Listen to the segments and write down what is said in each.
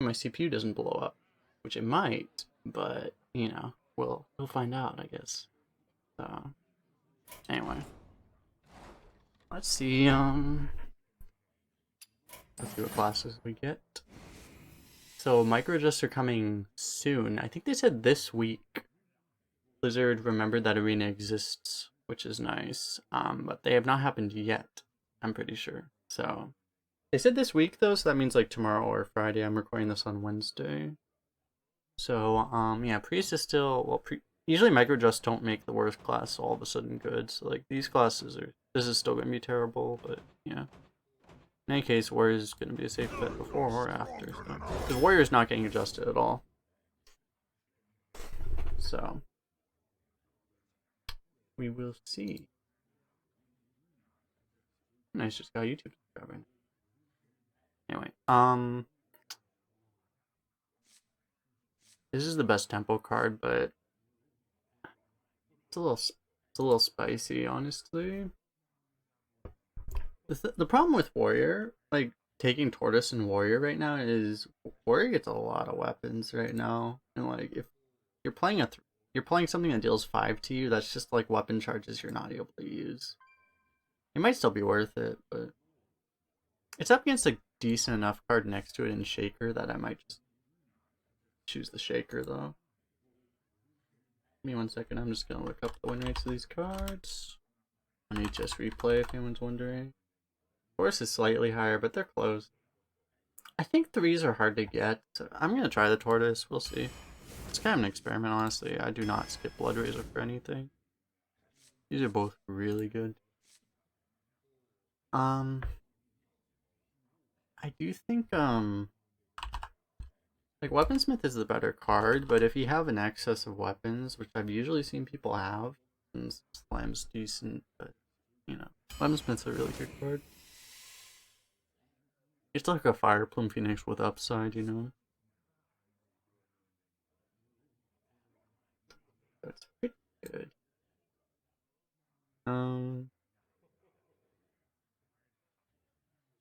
my CPU doesn't blow up, which it might, but you know, we'll find out, I guess. So anyway, let's see. Let's see what classes we get. So microadjusts are coming soon. I think they said this week. Blizzard remembered that arena exists, which is nice. But they have not happened yet, I'm pretty sure. So they said this week though, so that means like tomorrow or Friday. I'm recording this on Wednesday. So yeah, priest is still usually microadjusts don't make the worst class all of a sudden good. So like these classes are this is still gonna be terrible, but yeah. In any case, warrior is gonna be a safe bet before or after. So because warrior is not getting adjusted at all. So we will see. Nice, just got a YouTube subscriber. Anyway, this is the best tempo card, but it's a little spicy, honestly. The problem with warrior, like taking tortoise and warrior right now, is warrior gets a lot of weapons right now, and like if you're playing you're playing something that deals 5 to you, that's just like weapon charges you're not able to use. It might still be worth it, but it's up against a decent enough card next to it in Shaker that I might just choose the Shaker though. Give me 1 second, I'm just gonna look up the win rates of these cards on HS Replay if anyone's wondering. Force is slightly higher, but they're close. I think 3s are hard to get. So I'm gonna try the tortoise, we'll see. It's kind of an experiment, honestly. I do not skip Blood Razor for anything. These are both really good. I do think like Weaponsmith is the better card, but if you have an excess of weapons, which I've usually seen people have, and Slam's decent, but you know, Weaponsmith's a really good card. It's like a Fire Plume Phoenix with upside, you know. That's pretty good.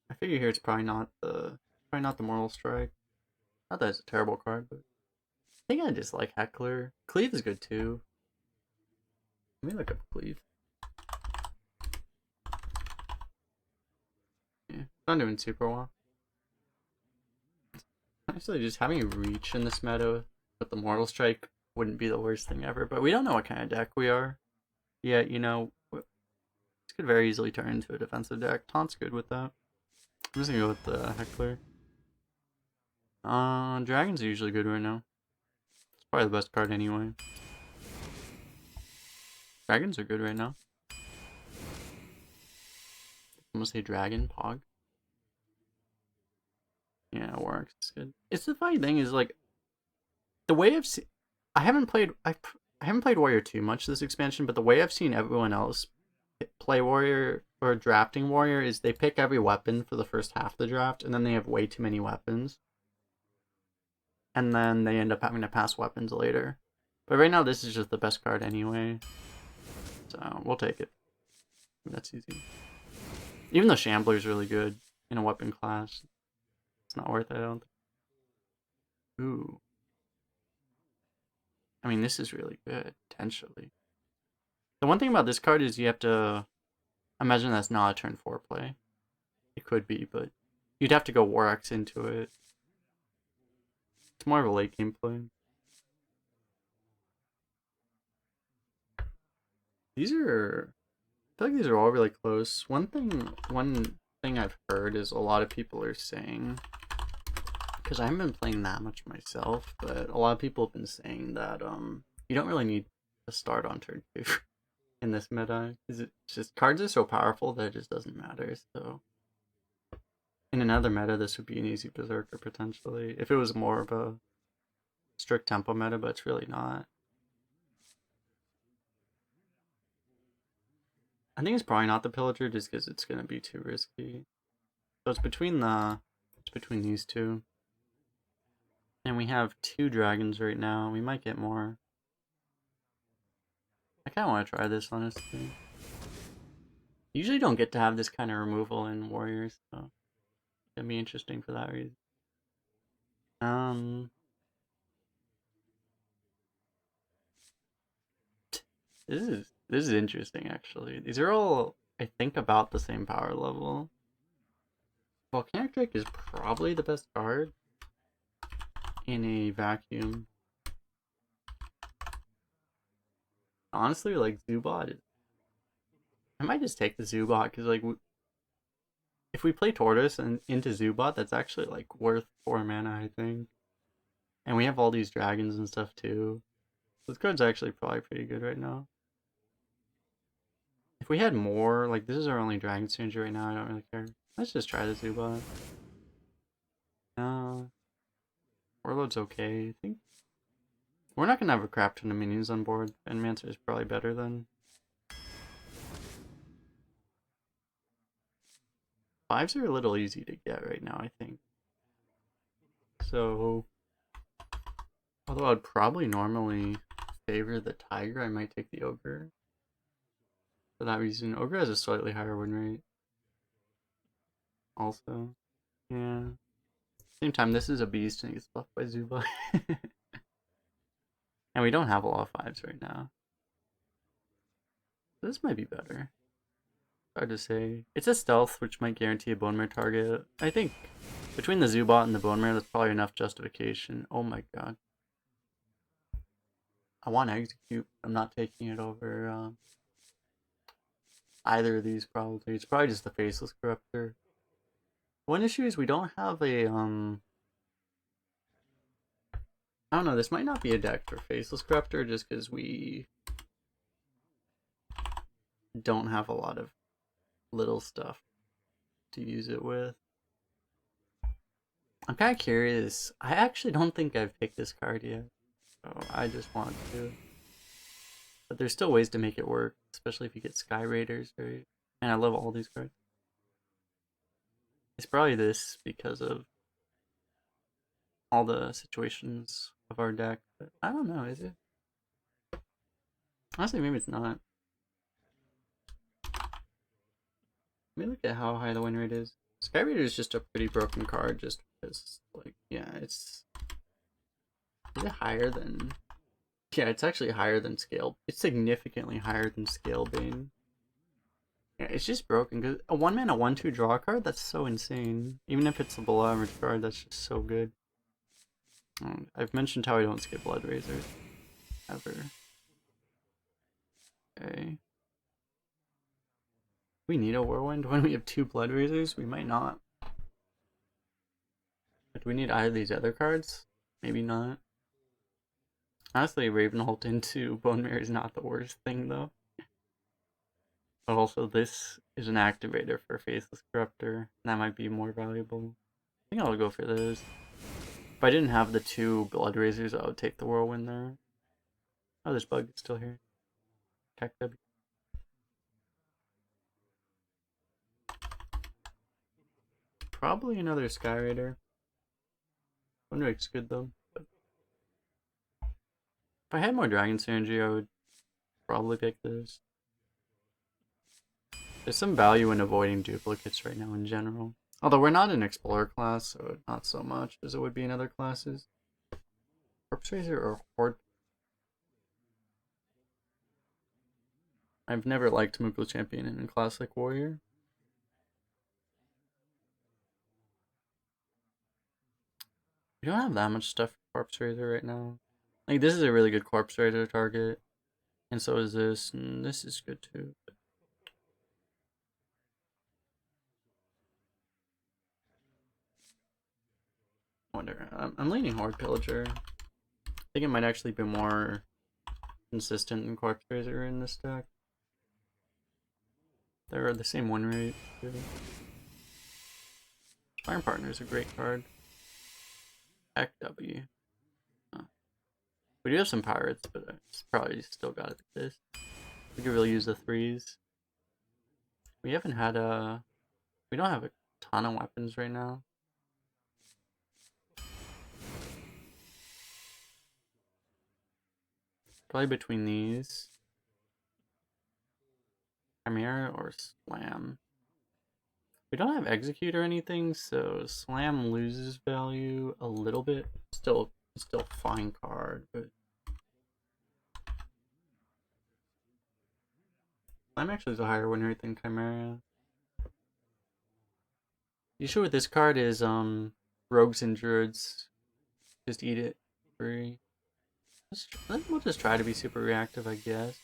I figure here it's probably not the Moral Strike. Not that it's a terrible card, but I think I just like Heckler. Cleave is good too. Let me look up Cleave. Yeah, not doing super well. Actually, just having Reach in this meta with the Mortal Strike wouldn't be the worst thing ever, but we don't know what kind of deck we are. Yeah, you know, this could very easily turn into a defensive deck. Taunt's good with that. I'm just gonna go with the Heckler. Dragons are usually good right now. It's probably the best card anyway. Dragons are good right now. I'm gonna say Dragon, Pog. Yeah, it works. It's good. It's the funny thing is like the way I haven't played Warrior too much this expansion, but the way I've seen everyone else play Warrior or drafting Warrior is they pick every weapon for the first half of the draft, and then they have way too many weapons, and then they end up having to pass weapons later. But right now, this is just the best card anyway, so we'll take it. That's easy. Even though Shambler's really good in a weapon class, it's not worth it, I don't think. Ooh. I mean, this is really good, potentially. The one thing about this card is you have to imagine that's not a turn 4 play. It could be, but you'd have to go War Axe into it. It's more of a late game play. These are... I feel like these are all really close. One thing I've heard is a lot of people are saying, because I haven't been playing that much myself, but a lot of people have been saying that you don't really need to start on turn 2 in this meta. It's just cards are so powerful that it just doesn't matter. So in another meta, this would be an easy Berserker potentially. If it was more of a strict tempo meta, but it's really not. I think it's probably not the Pillager just because it's gonna be too risky. So it's between these two. And we have 2 dragons right now. We might get more. I kinda wanna try this honestly. Usually don't get to have this kind of removal in warriors, so it's gonna be interesting for that reason. Um, this is interesting actually. These are all, I think, about the same power level. Volcanic Drake is probably the best card in a vacuum. Honestly, like Zubat is, I might just take the Zubat because like if we play Tortoise and into Zubat, that's actually like worth 4 mana, I think. And we have all these dragons and stuff too. This card's actually probably pretty good right now. If we had more, like this is our only dragon synergy right now, I don't really care. Let's just try the Zubat. No. Warlord's okay, I think. We're not gonna have a crap ton of minions on board, and Mancer is probably better than. Fives are a little easy to get right now, I think. So, although I'd probably normally favor the Tiger, I might take the Ogre. For that reason, Ogre has a slightly higher win rate. Also, yeah. Same time, this is a beast and it gets buffed by Zuba. And we don't have a lot of fives right now. This might be better. Hard to say. It's a stealth, which might guarantee a bone mare target. I think between the Zubat and the bone mare, that's probably enough justification. Oh my god. I want to execute. I'm not taking it over either of these probably. It's probably just the faceless corruptor. One issue is we don't have a I don't know, this might not be a deck for faceless corruptor just because we don't have a lot of little stuff to use it with. I'm kind of curious. I actually don't think I've picked this card yet, so I just want to. But there's still ways to make it work, especially if you get Sky Raiders, right? And I love all these cards. It's probably this because of all the situations of our deck, but I don't know, is it? Honestly, maybe it's not. Let me look at how high the win rate is. Sky Raider is just a pretty broken card, just because, like, yeah, it's. Is it higher than. Yeah, it's actually higher than Scale. It's significantly higher than Scalebane. Yeah, it's just broken because a 1 mana 1/2 draw card, that's so insane. Even if it's a below average card, that's just so good. I've mentioned how I don't skip Blood Razors. Ever. Okay. We need a Whirlwind when we have 2 Blood Razors? We might not. But do we need either of these other cards? Maybe not. Honestly, Ravenholt into Bone Mare is not the worst thing, though. But also, this is an activator for Faceless Corruptor. That might be more valuable. I think I'll go for this. If I didn't have the 2 Blood Razors, I would take the Whirlwind there. Oh, this bug is still here. Tech W. Probably another Sky Raider. Windwake's good though. But if I had more Dragon Synergy, I would probably pick this. There's some value in avoiding duplicates right now in general. Although we're not an Explorer class, so not so much as it would be in other classes. Corpse Raiser or Horde? I've never liked Moogle Champion in Classic Warrior. We don't have that much stuff for Corpse Raiser right now. Like, this is a really good Corpse Raiser target. And so is this, and this is good too. I wonder, I'm leaning Horde Pillager. I think it might actually be more consistent than Corpse Raiser in this deck. They're the same win rate too. Sparring Partner is a great card. Tech W. We do have some pirates, but it's probably still got it like this. We could really use the 3s. We haven't had a. We don't have a ton of weapons right now. Probably between these. Chimera or Slam. We don't have execute or anything, so slam loses value a little bit. Still fine card, but slam actually is a higher win rate than Chimera. The issue with this card is rogues and druids just eat it free. We'll just try to be super reactive, I guess.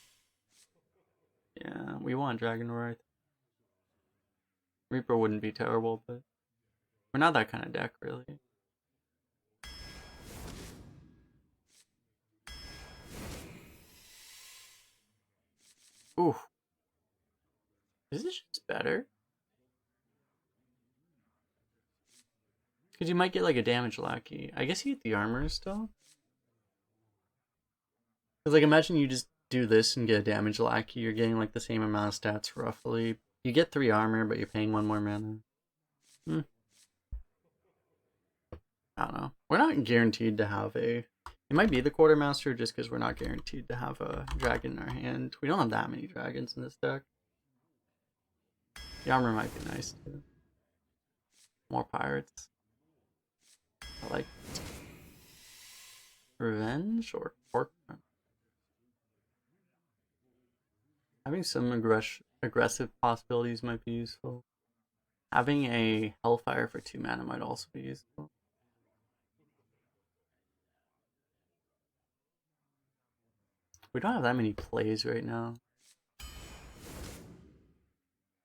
Yeah, we want Dragonmaw. Reaper wouldn't be terrible, but we're not that kind of deck, really. Ooh. Is this just better? Because you might get like a damage lackey. I guess you get the armor still. Because like imagine you just do this and get a damage lackey. You're getting like the same amount of stats roughly. You get 3 armor, but you're paying 1 more mana. I don't know. We're not guaranteed to have a... It might be the Quartermaster just because we're not guaranteed to have a dragon in our hand. We don't have that many dragons in this deck. The armor might be nice too. More pirates. I like it. Revenge or Pork? Having some aggressive possibilities might be useful. Having a Hellfire for 2 mana might also be useful. We don't have that many plays right now.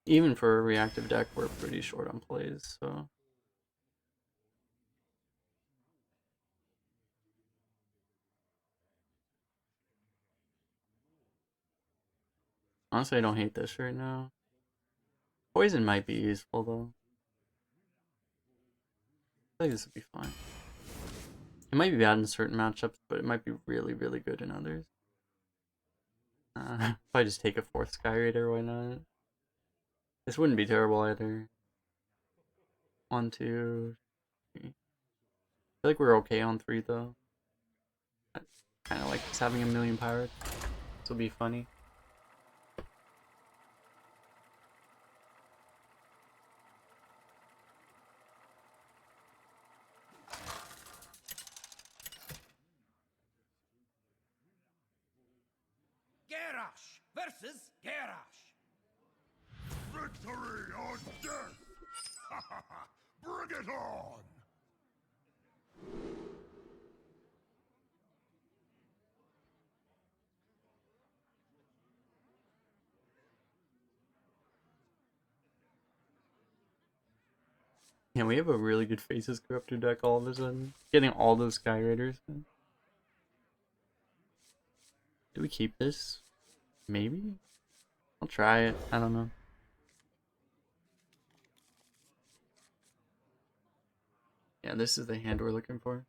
Even for a reactive deck, we're pretty short on plays, so... Honestly, I don't hate this right now. Poison might be useful, though. I think this would be fine. It might be bad in certain matchups, but it might be really, really good in others. If I just take a 4th Sky Raider, why not? This wouldn't be terrible either. 1, 2, 3. I feel like we're okay on 3, though. I kind of like just having a million pirates. This will be funny. Garrosh versus Garrosh. Victory or death! Bring it on! Yeah, we have a really good Faces Corruptor deck all of a sudden. Getting all those Sky Raiders. Do we keep this? Maybe? I'll try it. I don't know. Yeah, this is the hand we're looking for.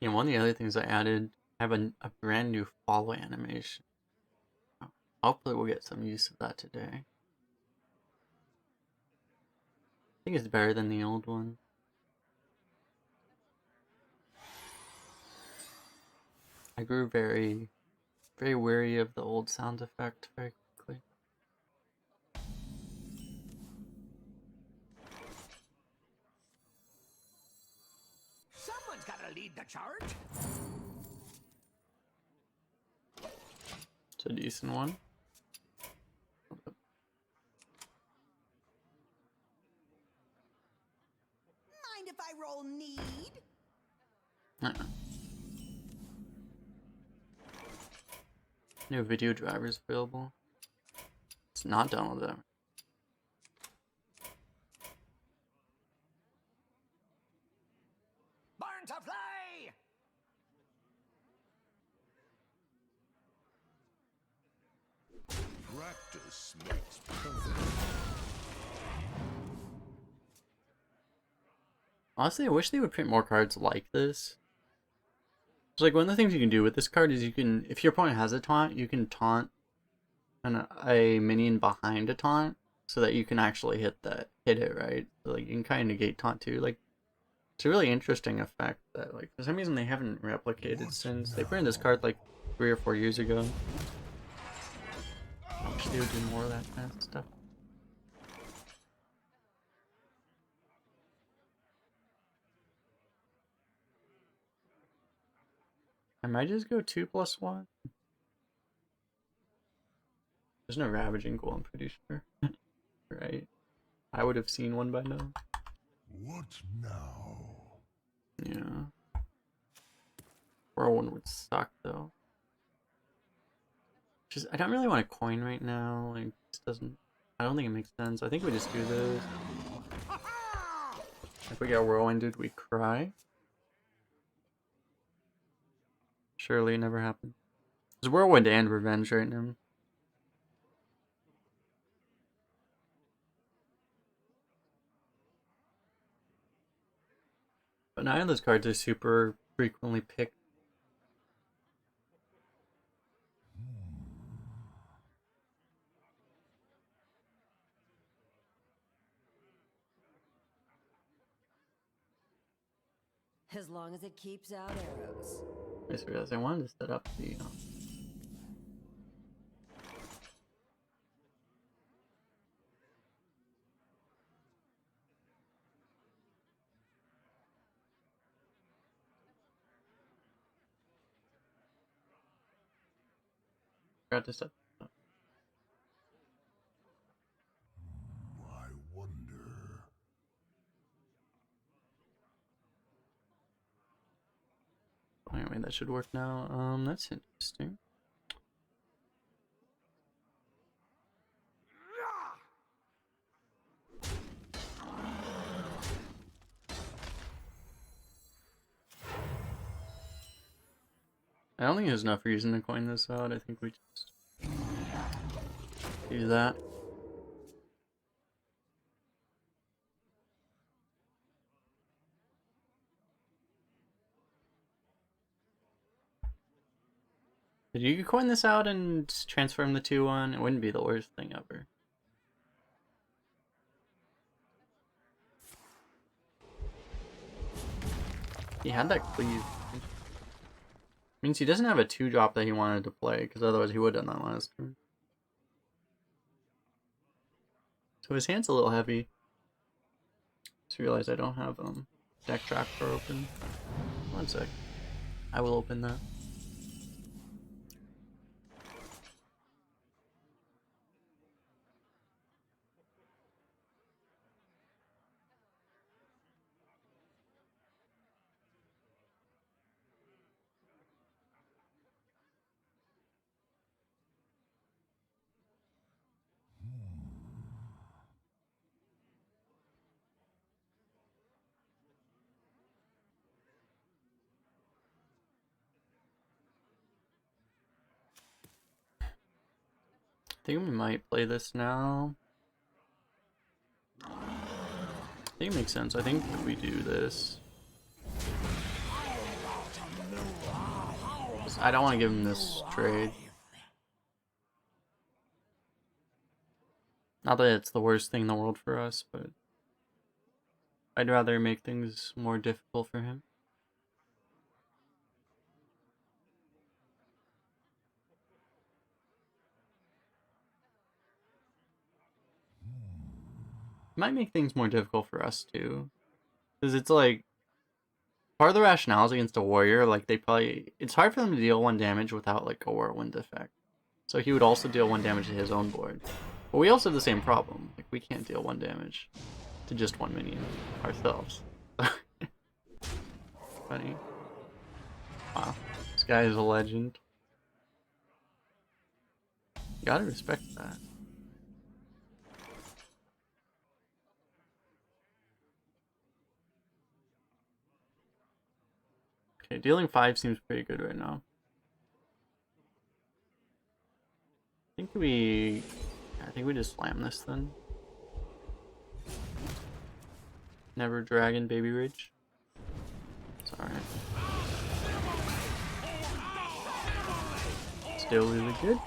Yeah, one of the other things I added, I have a brand new follow animation. Hopefully we'll get some use of that today. I think it's better than the old one. I grew very, very weary of the old sound effect very quickly. Someone's gotta lead the charge. It's a decent one. Mind if I roll need? New video drivers available. It's not downloaded that. Born to fly! Practice makes perfect. Honestly, I wish they would print more cards like this. So like one of the things you can do with this card is you can, if your opponent has a taunt, you can taunt a minion behind a taunt so that you can actually hit it, right? So like you can kind of negate taunt too. Like it's a really interesting effect that like for some reason they haven't replicated since. They put in this card like 3 or 4 years ago. I wish they would do more of that kind of stuff. I might just go 2+1. There's no Ravaging Ghoul, I'm pretty sure. Right? I would have seen one by now. What now? Yeah. Whirlwind would suck though. Just I don't really want to coin right now. Like this doesn't. I don't think it makes sense. I think we just do this. If we get whirlwinded, we cry. Surely it never happened. There's whirlwind and revenge right now. But none of those cards are super frequently picked. As long as it keeps out arrows. I just realized I wanted to set up the. Forgot to set. I wonder. Anyway, that should work now. That's interesting. I don't think there's enough reason to coin this out. I think we just do that. If you could coin this out and transform the 2/1, it wouldn't be the worst thing ever. He had that cleave. Means he doesn't have a 2-drop that he wanted to play, because otherwise he would have done that last turn. So his hand's a little heavy. Just realized I don't have deck tracker open. One sec. I will open that. I think we might play this now. I think it makes sense. I think we do this. I don't want to give him this trade. Not that it's the worst thing in the world for us, but I'd rather make things more difficult for him. Might make things more difficult for us too, because it's like part of the rationale is against a warrior. Like it's hard for them to deal 1 damage without like a whirlwind effect. So he would also deal 1 damage to his own board. But we also have the same problem. Like we can't deal 1 damage to just 1 minion ourselves. Funny. Wow, this guy is a legend. You gotta respect that. Okay, dealing 5 seems pretty good right now. I think we just slam this then. Never Dragon Baby Rage. It's alright. still really good.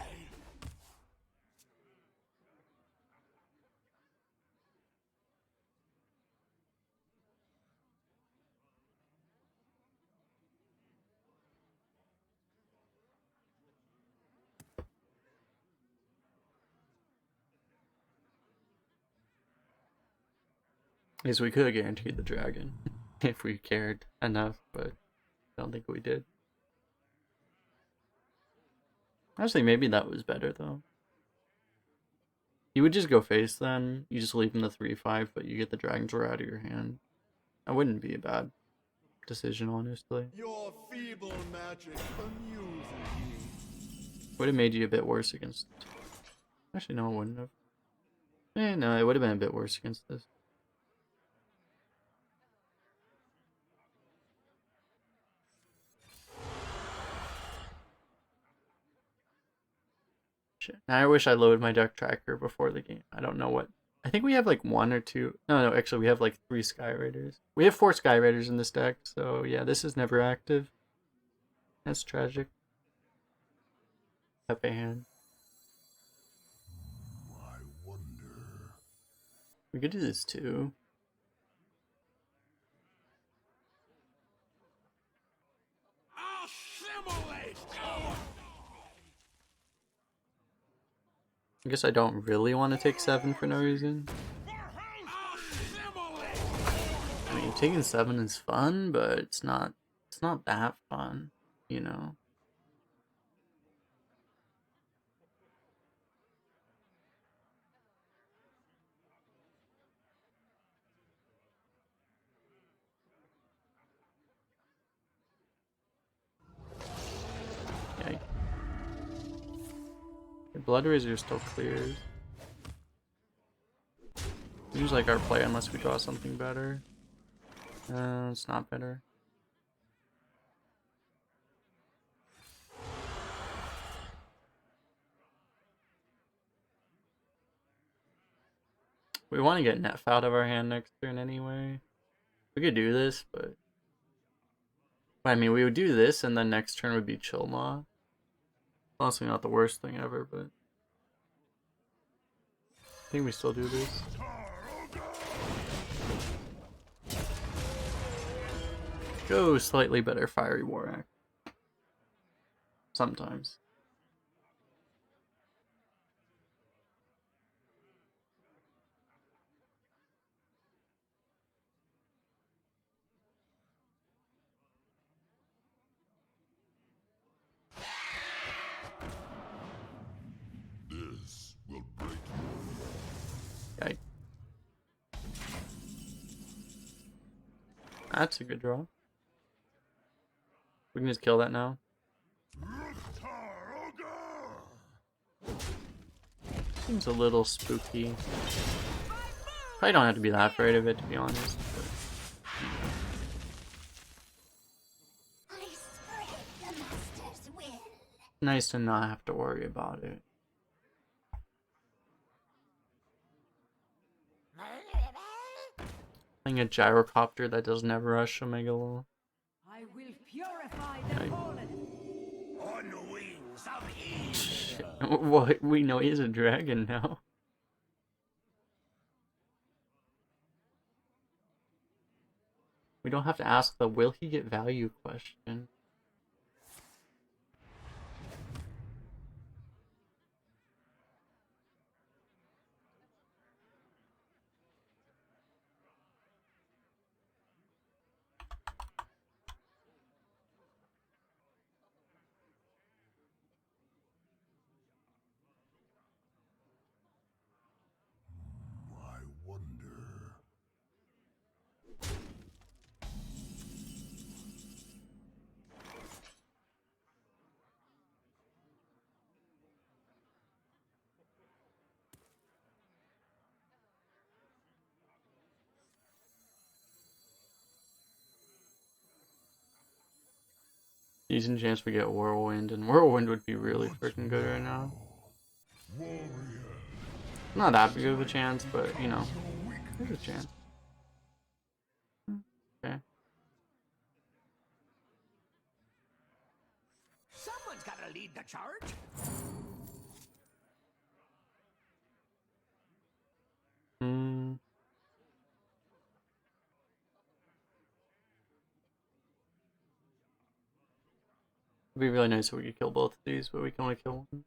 Because we could have guaranteed the dragon if we cared enough, but I don't think we did. Actually, maybe that was better though. You would just go face then. You just leave him the 3/5, but you get the dragons roar out of your hand. That wouldn't be a bad decision, honestly. Your feeble magic amuses me. Would have made you a bit worse against. Actually, no, it wouldn't have. No, it would have been a bit worse against this. Shit. Now I wish I loaded my deck tracker before the game. I don't know what. I think we have like 1 or 2. No, actually we have like 3 Sky Raiders. We have 4 Sky Raiders in this deck, so yeah, this is never active. That's tragic. Pepe hand. I wonder. We could do this too. Assimilate! I guess I don't really want to take 7 for no reason. I mean, taking 7 is fun, but it's not that fun, you know. Yikes. The Blood Razor still clears. Seems like our play unless we draw something better. It's not better. We want to get Neff out of our hand next turn anyway. We could do this, but I mean, we would do this, and then next turn would be Chillmaw. Honestly, not the worst thing ever, but I think we still do this. Go slightly better Fiery War Act. Sometimes. This will break you. Yikes. That's a good draw. We can just kill that now. Seems a little spooky. Probably don't have to be that afraid of it, to be honest. But, I spread the master's will. nice to not have to worry about it. Playing a gyrocopter that does never rush Omega Law. I will purify the Right. fallen. On the wings of evil. Shit. Well, we know he's a dragon now. We don't have to ask the will he get value question. I wonder. Decent chance we get Whirlwind, and Whirlwind would be really freaking good right now. Warrior. Not that big of a chance, but you know, there's a chance. Okay. Someone's gotta lead the charge? Hmm. It'd be really nice if we could kill both of these, but we can only kill one.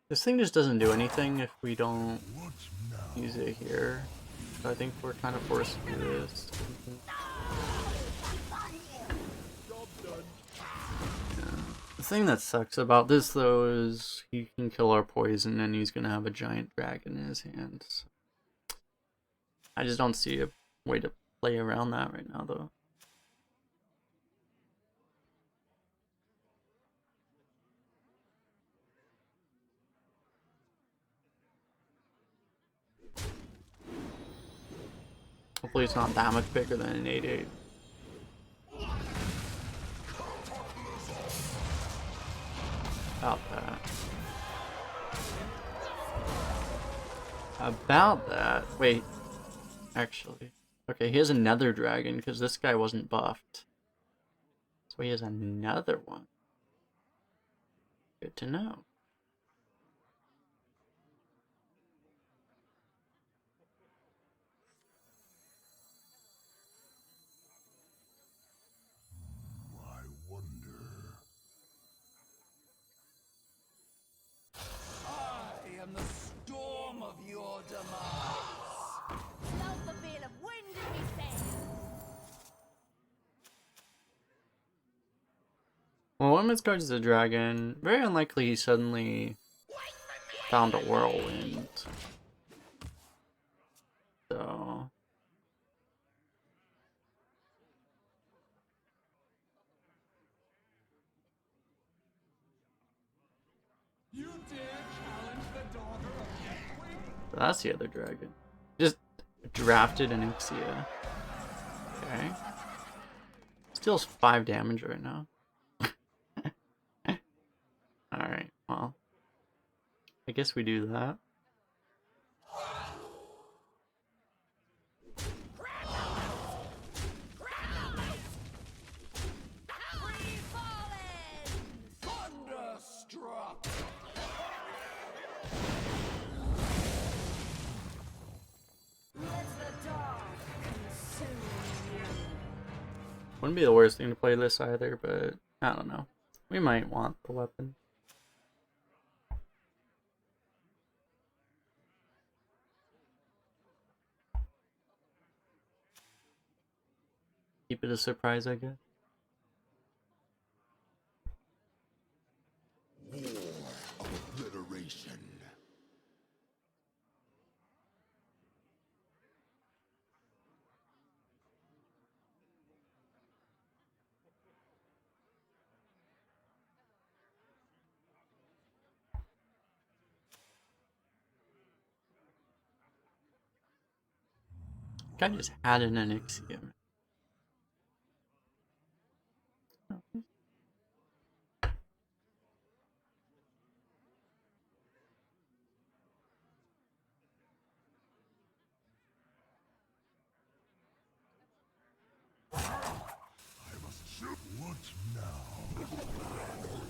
This thing just doesn't do anything if we don't use it here. So I think we're kind of forced to do this. Yeah. The thing that sucks about this though is he can kill our poison and he's gonna have a giant dragon in his hands. I just don't see a way to play around that right now though. Hopefully it's not that much bigger than an 8/8. About that. About that. Wait. Actually. Okay, he has another dragon because this guy wasn't buffed. So he has another one. Good to know. I wonder. I am the storm of your demise. Slope a veil of wind in me sails. Well, one of his cards is a dragon. Very unlikely he suddenly found a whirlwind. So... You dare challenge the daughter of Deathwing? that's the other dragon. Just drafted an Ixia. Okay. Steals 5 damage right now. Alright, well. I guess we do that. Free falling! Thunderstruck! Let the dark consume you. Wouldn't be the worst thing to play this either, but I don't know. We might want the weapon. Keep it a surprise, I guess. War of obliteration. I just had an Ixia. I must shoot. What now?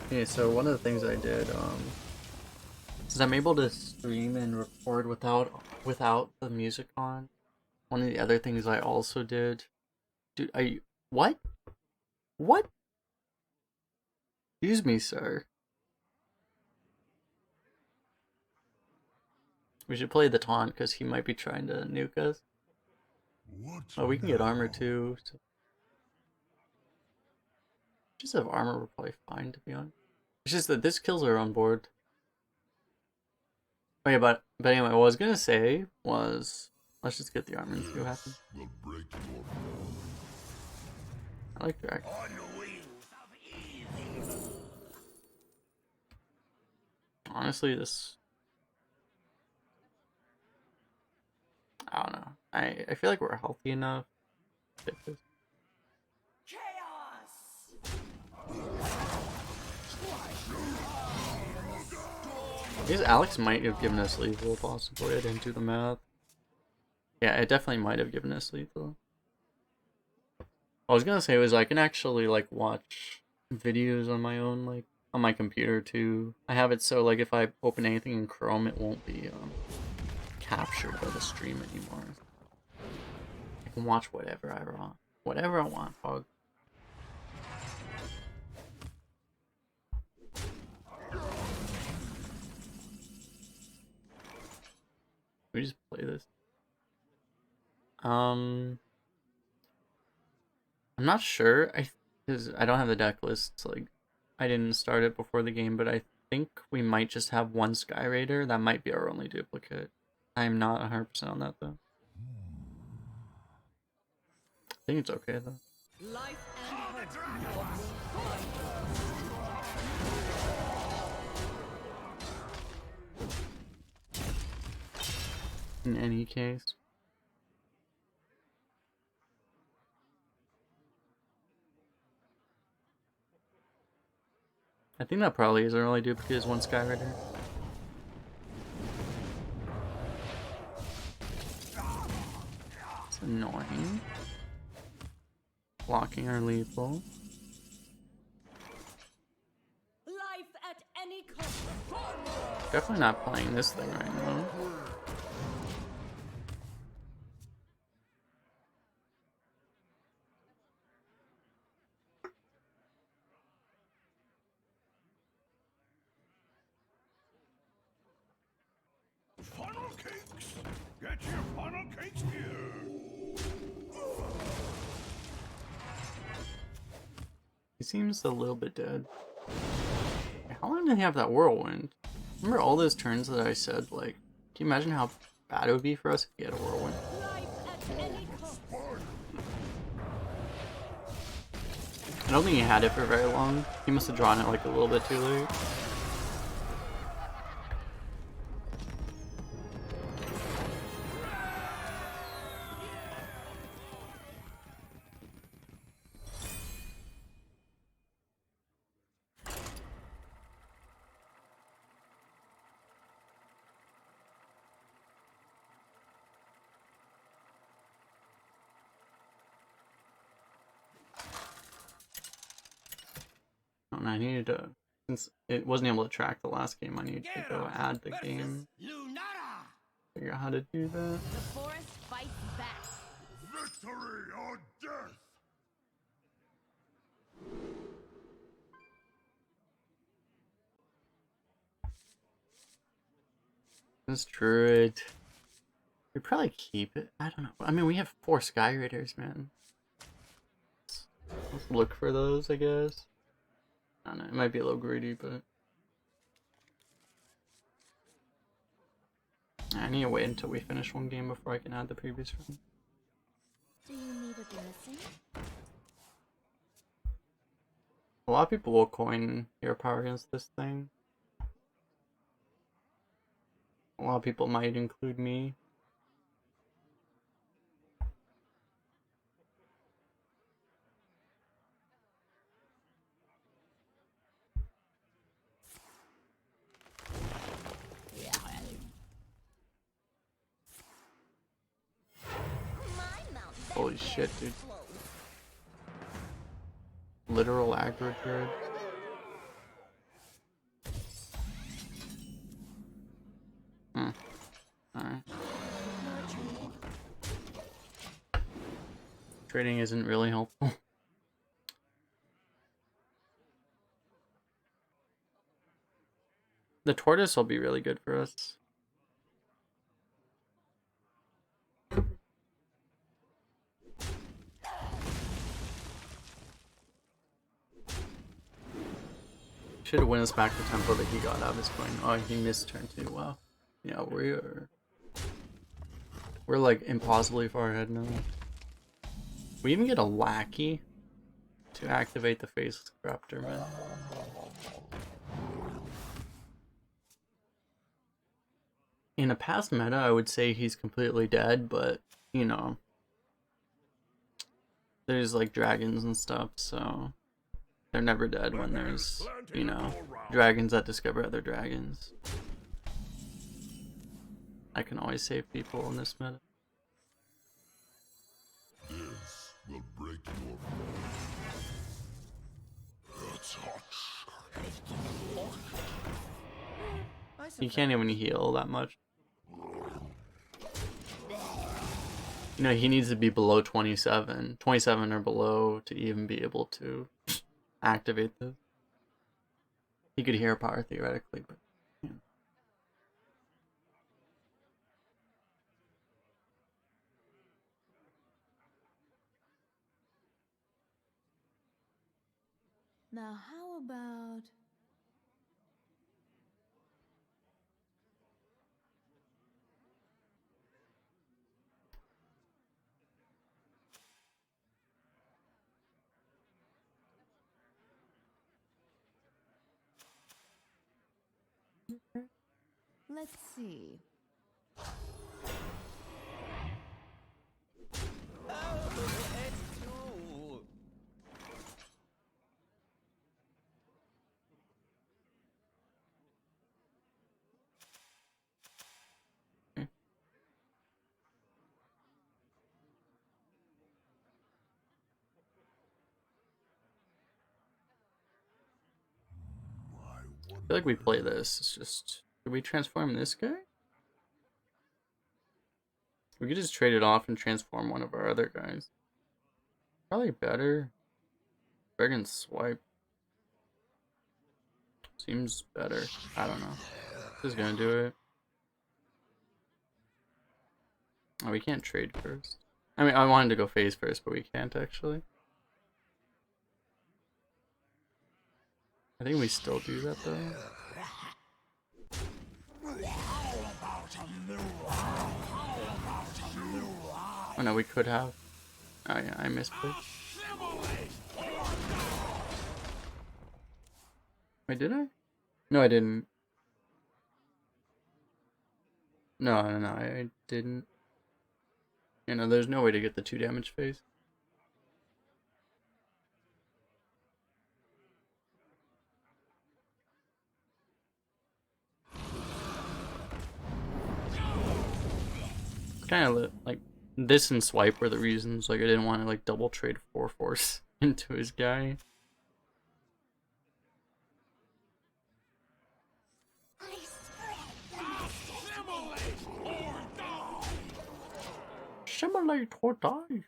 Okay, so one of the things I did, is I'm able to stream and record without the music on. One of the other things I also did, dude, what? What? Excuse me, sir. We should play the taunt because he might be trying to nuke us. What Oh, we can get armor now? too. So... just have armor, we're probably fine to be honest. It's just that this kills our own board. Oh yeah, but anyway, what I was gonna say was, let's just get the armor and see what happens. Will break your I like Dragon. on the wings of evil. Honestly, this... I don't know. I feel like we're healthy enough. Chaos! I guess Alex might have given us lethal, possibly. I didn't do the math. Yeah, it definitely might have given us lethal. I was gonna say was I can actually like watch videos on my own, like on my computer too. I have it so like if I open anything in Chrome, it won't be captured by the stream anymore. I can watch whatever I want. Whatever I want, dog. We just play this. I'm not sure. Because I don't have the deck list. Like, I didn't start it before the game, but I think we might just have one Sky Raider. That might be our only duplicate. I'm not 100% on that though. I think it's okay though. Life and In any case. I think that probably is our only duplicate is one Sky Rider. It's annoying. Blocking our lethal. life at any cost. Definitely not playing this thing right now. Funnel cakes! Get your funnel cakes here! He seems a little bit dead. How long did he have that whirlwind? Remember all those turns that I said, like, can you imagine how bad it would be for us if he had a whirlwind? Life at any cost. I don't think he had it for very long. He must have drawn it like a little bit too late. And I needed to, since it wasn't able to track the last game, I needed to go add the game. Figure out how to do that. The forest fights back. Victory or death! This druid. We probably keep it. I don't know. I mean, we have 4 Sky Raiders, man. Let's look for those, I guess. I don't know. It might be a little greedy, but I need to wait until we finish one game before I can add the previous one. Do you need a blessing? A lot of people will coin hero power against this thing. A lot of people might include me. My mount Holy shit, dude. flows. Literal aggro druid. Alright. Trading isn't really helpful. The tortoise will be really good for us. Should have won us back the tempo that he got out of his coin. Oh, he missed turn 2. Wow. Yeah, we're like impossibly far ahead now. We even get a lackey to activate the face raptor, man. In a past meta, I would say he's completely dead, but you know, there's like dragons and stuff, so they're never dead when there's, you know, dragons that discover other dragons. I can always save people in this meta. This will break your fall. He can't even heal that much. You know, he needs to be below 27 or below to even be able to activate this. He could hear power theoretically, but yeah. Now, how about... Let's see. I feel like we play this. It's just, did we transform this guy? We could just trade it off and transform one of our other guys. Probably better. Dragon swipe. Seems better. I don't know. This is gonna do it. Oh, we can't trade first. I mean, I wanted to go phase first, but we can't actually. I think we still do that though. Oh no, we could have. Oh yeah, I misplayed. Wait, did I? No, I didn't. No, I didn't. You know, there's no way to get the 2 damage phase. Kind of like this and swipe were the reasons. Like I didn't want to like double trade 4 force into his guy. Simulate or die.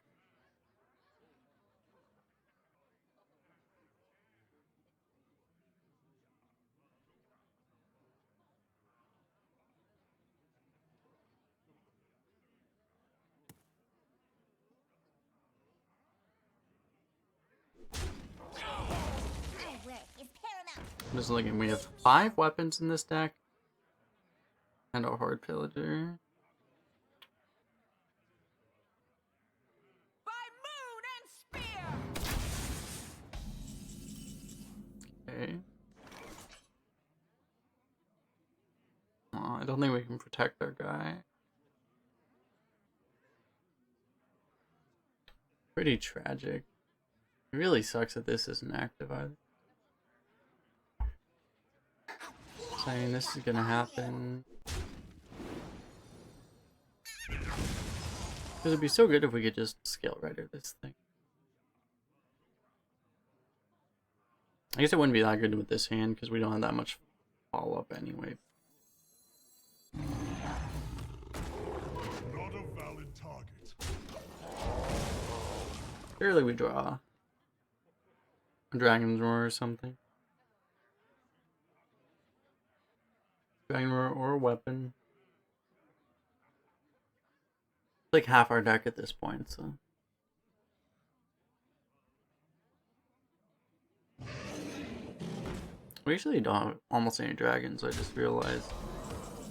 I'm just looking, we have 5 weapons in this deck. And a Horde Pillager. By moon and spear! Okay. Oh, I don't think we can protect our guy. Pretty tragic. It really sucks that this isn't active either. Saying this is gonna happen. Because it'd be so good if we could just scale rider this thing. I guess it wouldn't be that good with this hand because we don't have that much follow-up anyway. Not a valid target. Surely we draw a Dragon's Roar or something. Dragon Roar or a weapon. It's like half our deck at this point, so. We usually don't have almost any dragons, I just realized.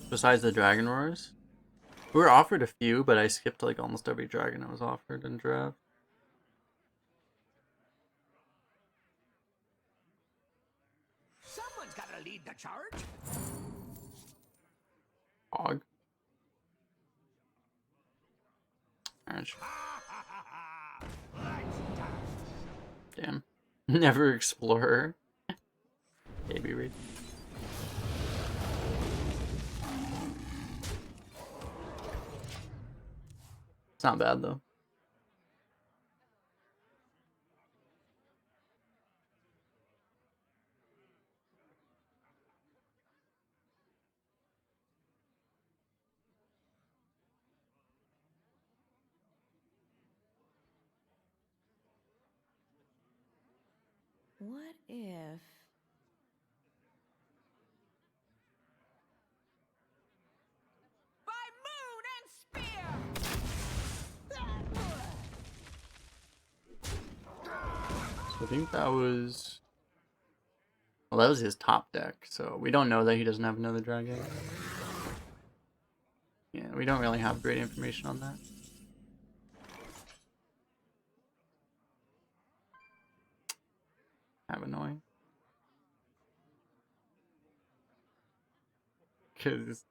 Besides the Dragon Roars. We were offered a few, but I skipped like almost every dragon I was offered in draft. Someone's gotta lead the charge. Hog. Orange. Damn. Never Explorer. Baby read. It's not bad though. What if... By moon and spear! So I think that was... Well, that was his top deck, so we don't know that he doesn't have another dragon. Yeah, we don't really have great information on that. Kind of annoying. Because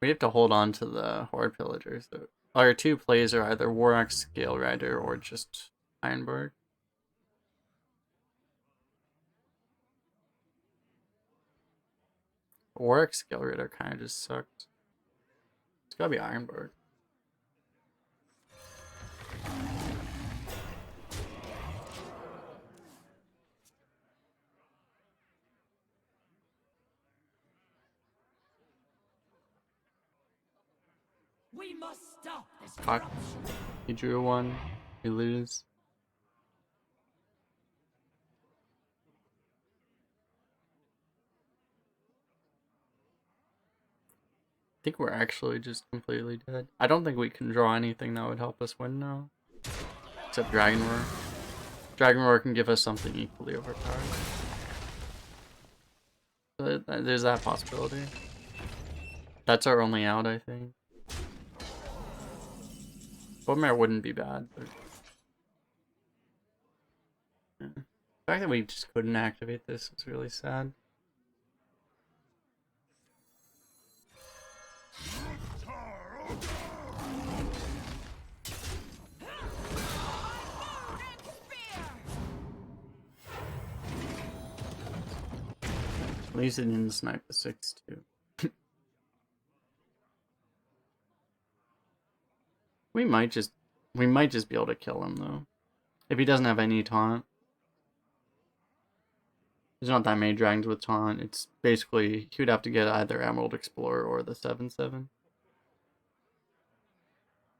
we have to hold on to the Horde Pillagers. So our two plays are either Warlock Scale Rider or just Ironborg. Warwick Scale Rider kind of just sucked. It's gotta be Ironborg. We must stop this Fuck. corruption. He drew one. We lose. I think we're actually just completely dead. I don't think we can draw anything that would help us win now. Except Dragonmaw. Dragonmaw can give us something equally overpowered. So there's that possibility. That's our only out, I think. Bowmare wouldn't be bad, but... Yeah. The fact that we just couldn't activate this is really sad. At least it didn't snipe the 6-2. We might just be able to kill him though. If he doesn't have any taunt. There's not that many dragons with taunt. It's basically he would have to get either Emerald Explorer or the 7/7.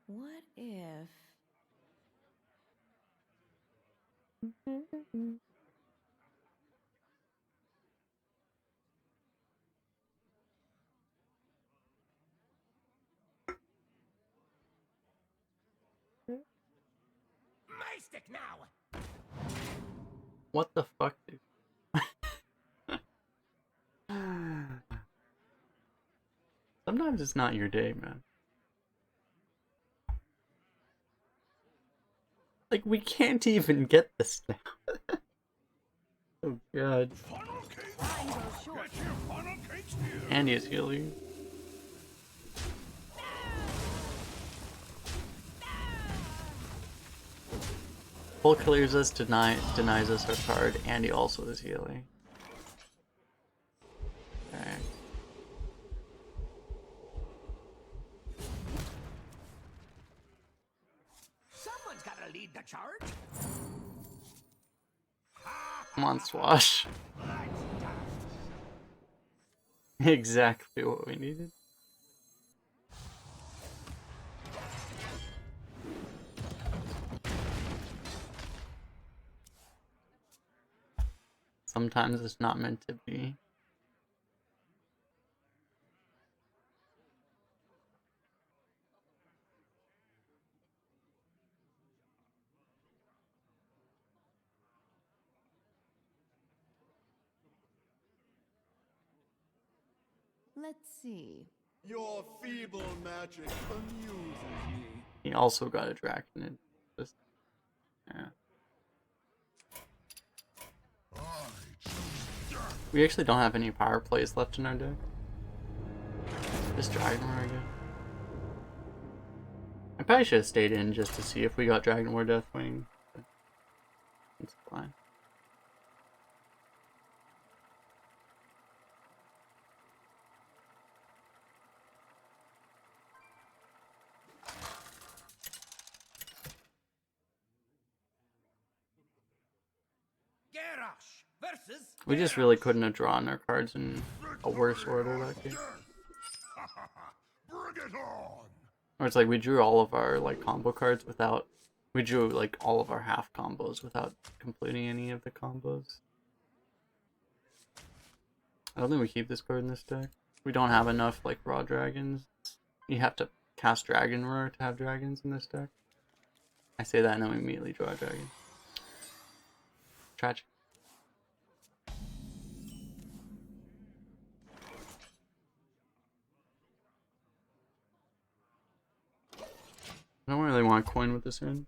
What if... My stick now. What the fuck, dude? Sometimes it's not your day, man. Like, we can't even get this now. Oh god. Funnel cakes! Get your funnel cakes here! And he is healing. Full clears us, denies us our card, and he also is healing. Okay. Someone's gotta lead the charge. Come on, Swash. Exactly what we needed. Sometimes it's not meant to be. Let's see. Your feeble magic amuses me. He also got a Draconid. Just, yeah. We actually don't have any power plays left in our deck. Just Dragonmaw again. I probably should have stayed in just to see if we got Dragonmaw Deathwing. But it's fine. Garrosh versus. We just really couldn't have drawn our cards in a worse order that game. Bring it on! Or it's like we drew all of our like combo cards without We drew like all of our half combos without completing any of the combos. I don't think we keep this card in this deck. We don't have enough like raw dragons. You have to cast Dragon Roar to have dragons in this deck. I say that and then we immediately draw a dragon. Tragic. I don't really want to coin with this hand.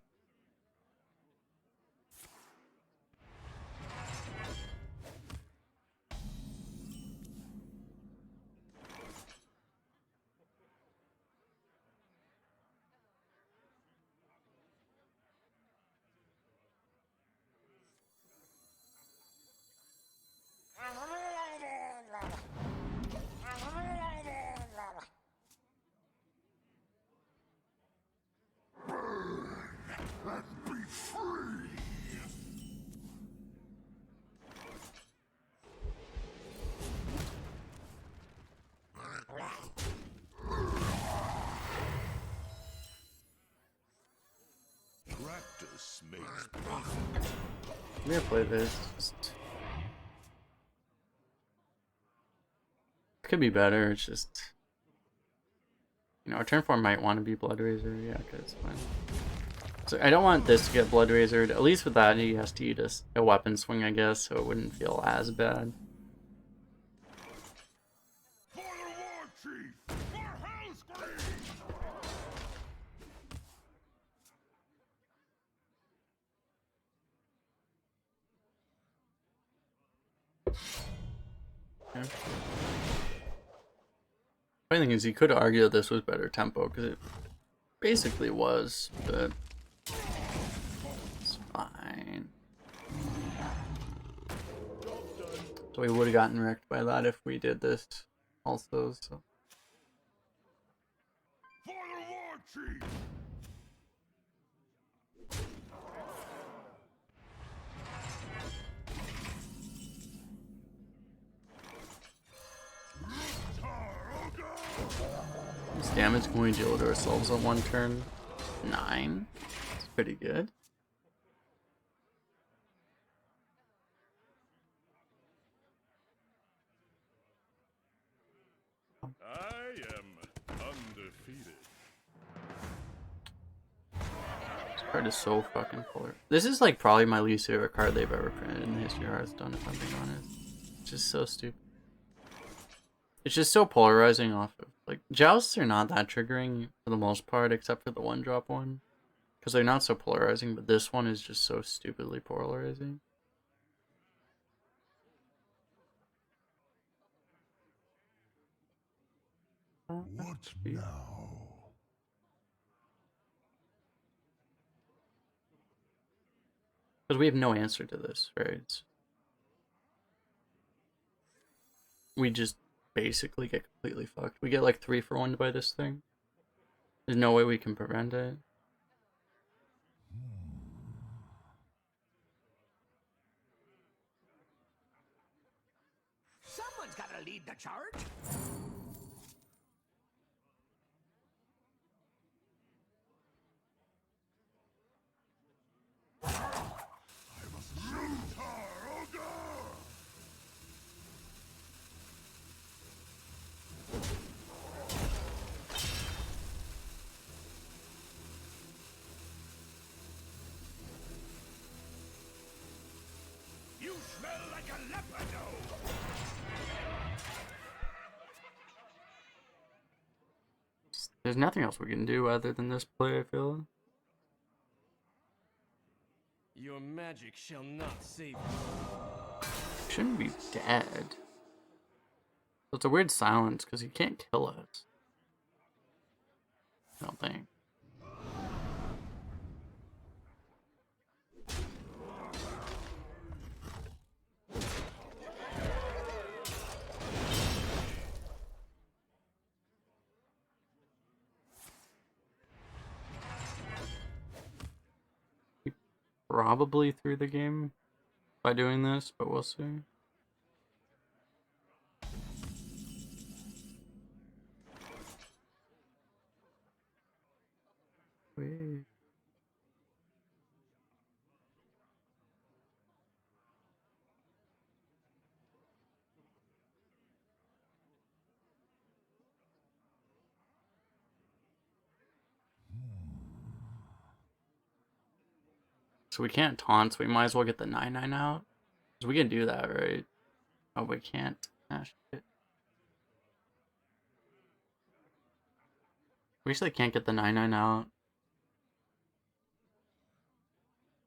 Practice makes perfect. I'm gonna play this. Just... It could be better. It's just, you know, our turn 4 might want to be Blood Razor. Yeah, okay, it's fine. So I don't want this to get Blood Razored. At least with that, he has to eat a weapon swing, I guess, so it wouldn't feel as bad. For the war chief! For Hellscream! Yeah. Funny thing is, you could argue that this was better tempo, because it basically was, but it's fine. So we would have gotten wrecked by that if we did this also, so. For the war chief! This damage can we deal to ourselves on one turn? 9. It's pretty good. I am undefeated. This card is so fucking polar. This is like probably my least favorite card they've ever printed in the history of Hearthstone, if I'm being honest. It's just so stupid. It's just so polarizing off of, like, jousts are not that triggering for the most part, except for the 1-drop one. Because they're not so polarizing, but this one is just so stupidly polarizing. What now? Because we have no answer to this, right? We just basically get completely fucked. We get like 3 for 1 by this thing. There's no way we can prevent it. Someone's gotta lead the charge. You smell like a leopardo! There's nothing else we can do other than this play, I feel. Your magic shall not save you. Shouldn't be dead. So it's a weird silence because he can't kill us. I don't think. He probably threw the game by doing this, but we'll see. Wait. So we can't taunt, so we might as well get the 9/9 out. So we can do that, right? Oh, we can't. Ah, shit. We actually can't get the 9/9 out.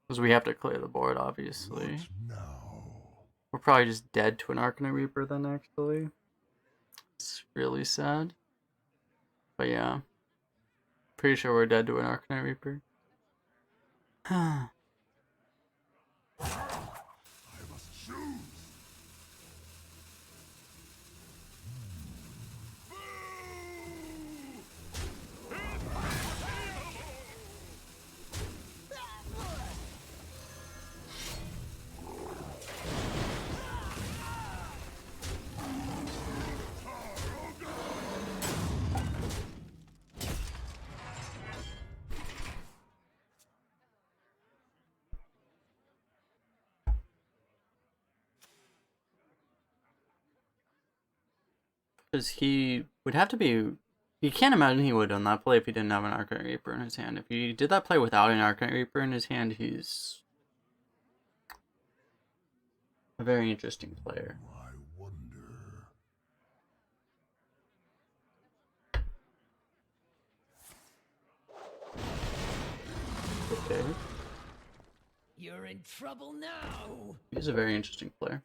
Because we have to clear the board, obviously. What now? We're probably just dead to an Arcanite Reaper then, actually. It's really sad. But yeah. Pretty sure we're dead to an Arcanite Reaper. I must choose. Because he would have to be... You can't imagine he would have done that play if he didn't have an Arcanite Reaper in his hand. If he did that play without an Arcanite Reaper in his hand, he's a very interesting player. I wonder. Okay. You're in trouble now. He's a very interesting player.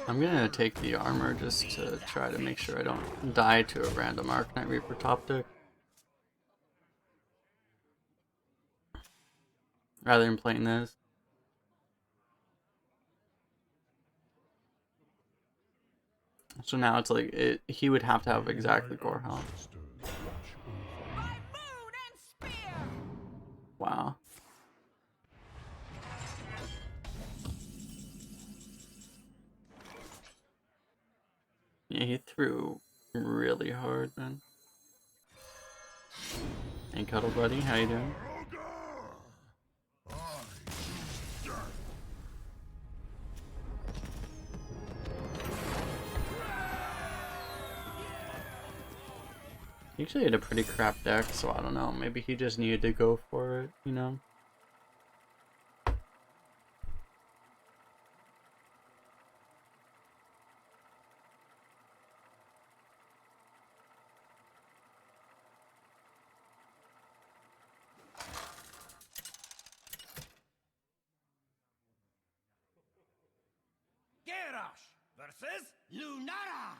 I'm gonna take the armor just to try to make sure I don't die to a random Arcanite Reaper top deck. Rather than playing this. So now it's like, he would have to have exactly core health. Wow. Yeah, he threw really hard, man. Hey, Cuddle Buddy, how you doing? He actually had a pretty crap deck, so I don't know. Maybe he just needed to go for it, you know? Garrosh versus Lunara.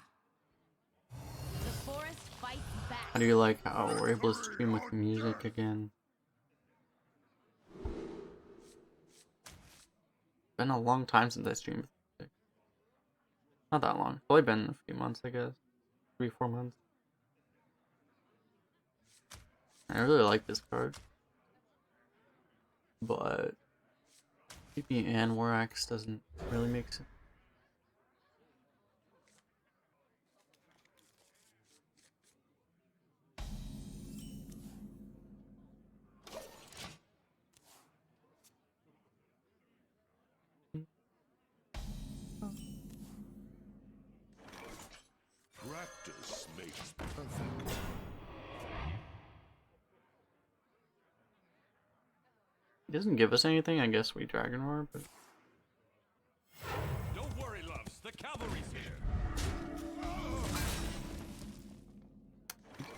The forest fights back. How do you like how we're able to stream with music again? Been a long time since I streamed with music. Not that long. Probably been a few months, I guess. 3-4 months. I really like this card. But PP and Warax doesn't really make sense. Practice makes perfect. He doesn't give us anything, I guess we Dragonmaw, but Don't worry, loves. The cavalry's here.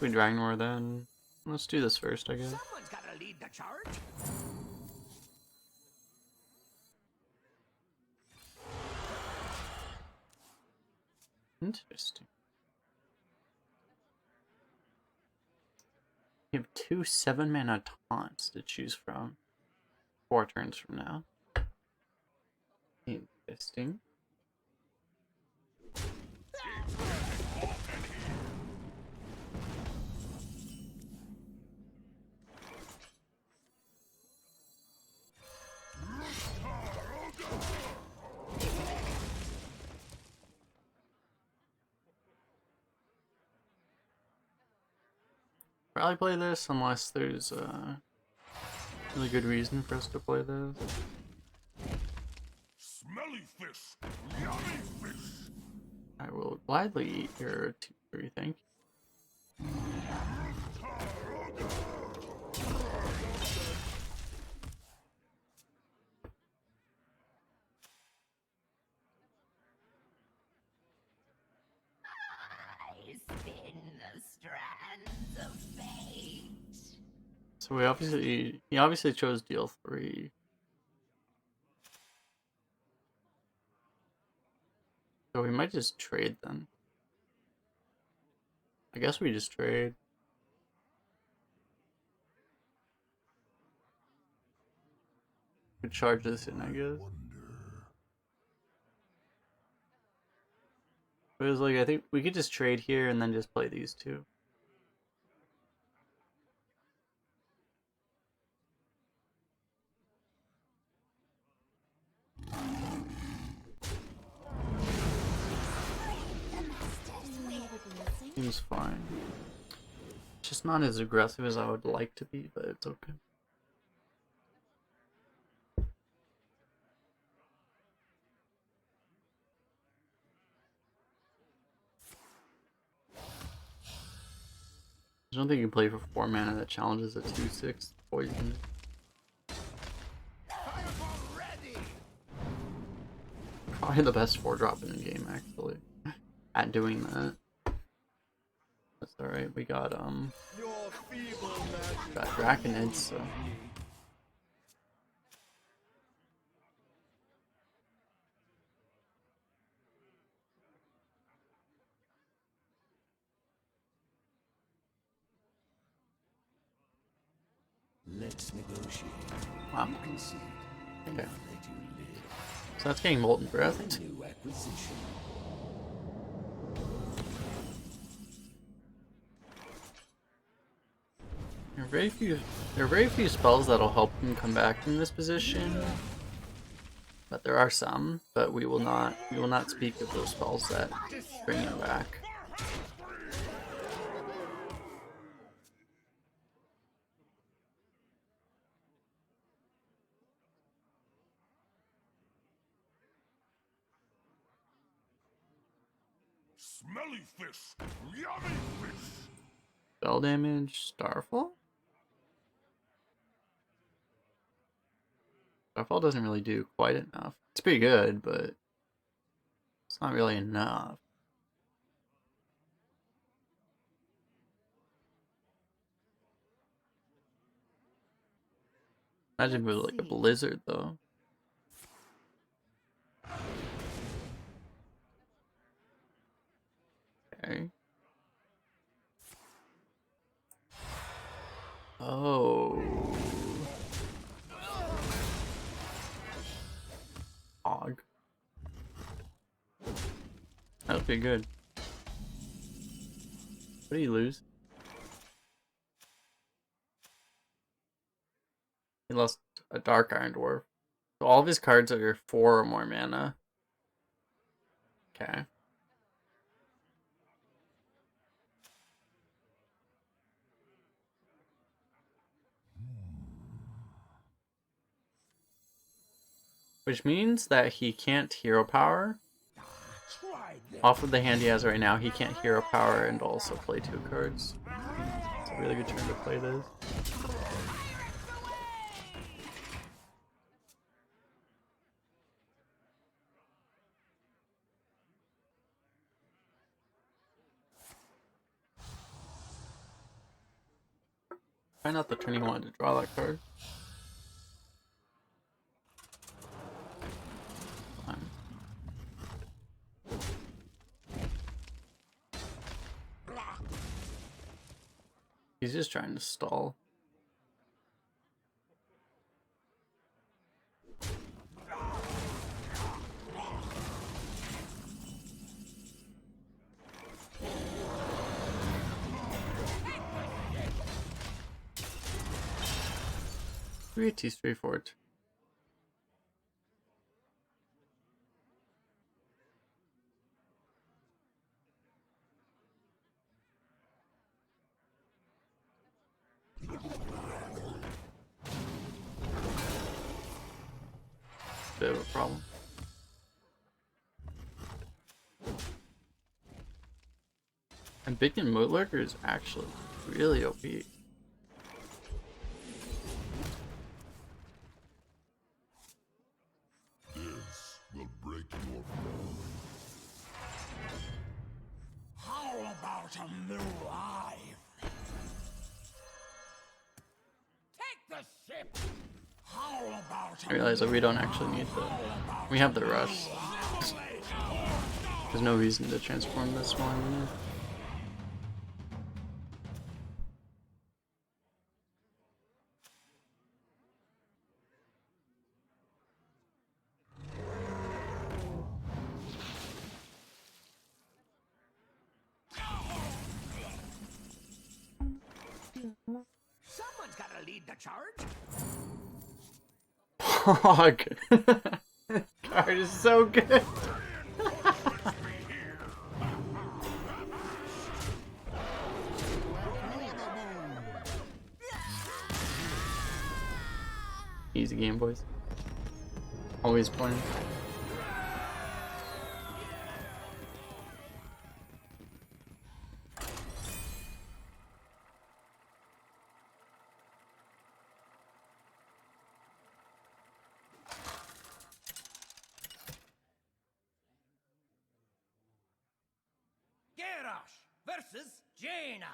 we Dragonmaw then. Let's do this first, I guess. Someone's gotta lead the charge. Interesting. You have 2 7-mana taunts to choose from 4 turns from now. Interesting. Probably play this unless there's a really good reason for us to play this. Smelly fish! Yummy fish! I will gladly eat your 2-3, thank you. I spin the strands of fate. So he obviously chose deal 3. So we might just trade then. I guess we just trade. Could charge this in, I guess. But it was like, I think we could just trade here and then just play these 2. Seems fine. Just not as aggressive as I would like to be, but it's okay. There's nothing you can play for 4 mana that challenges a 2/6 poison. Probably the best 4-drop in the game, actually, at doing that. That's alright, we got Draconids, so. Let's negotiate. Wow. You concede. Okay. I'll let you live. So that's getting Molten Breath. New acquisition. There are very few spells that'll help him come back from this position. But there are some, but we will not speak of those spells that bring him back. Smelly fish! Yummy fish! Spell damage, Starfall? Starfall doesn't really do quite enough. It's pretty good, but it's not really enough. Imagine if it was like a blizzard, though. Okay. Oh. Og. That would be good. What do you lose? He lost a Dark Iron Dwarf. So all of his cards are 4 or more mana. Okay. Which means that he can't hero power. Off of the hand he has right now, he can't hero power and also play 2 cards. It's a really good turn to play this. Probably not the turn he wanted to draw that card. He's just trying to stall. Pretty straightforward. Bit of a problem. And Big and Moat Lurker is actually really OP. Will break your bone. How about a new life? Take the ship. How about I realize that we don't actually need the. We have the rush. There's no reason to transform this one. Someone's gotta lead the charge. Pog. Card is so good. Easy game, boys. Always playing. Garrosh versus Jaina.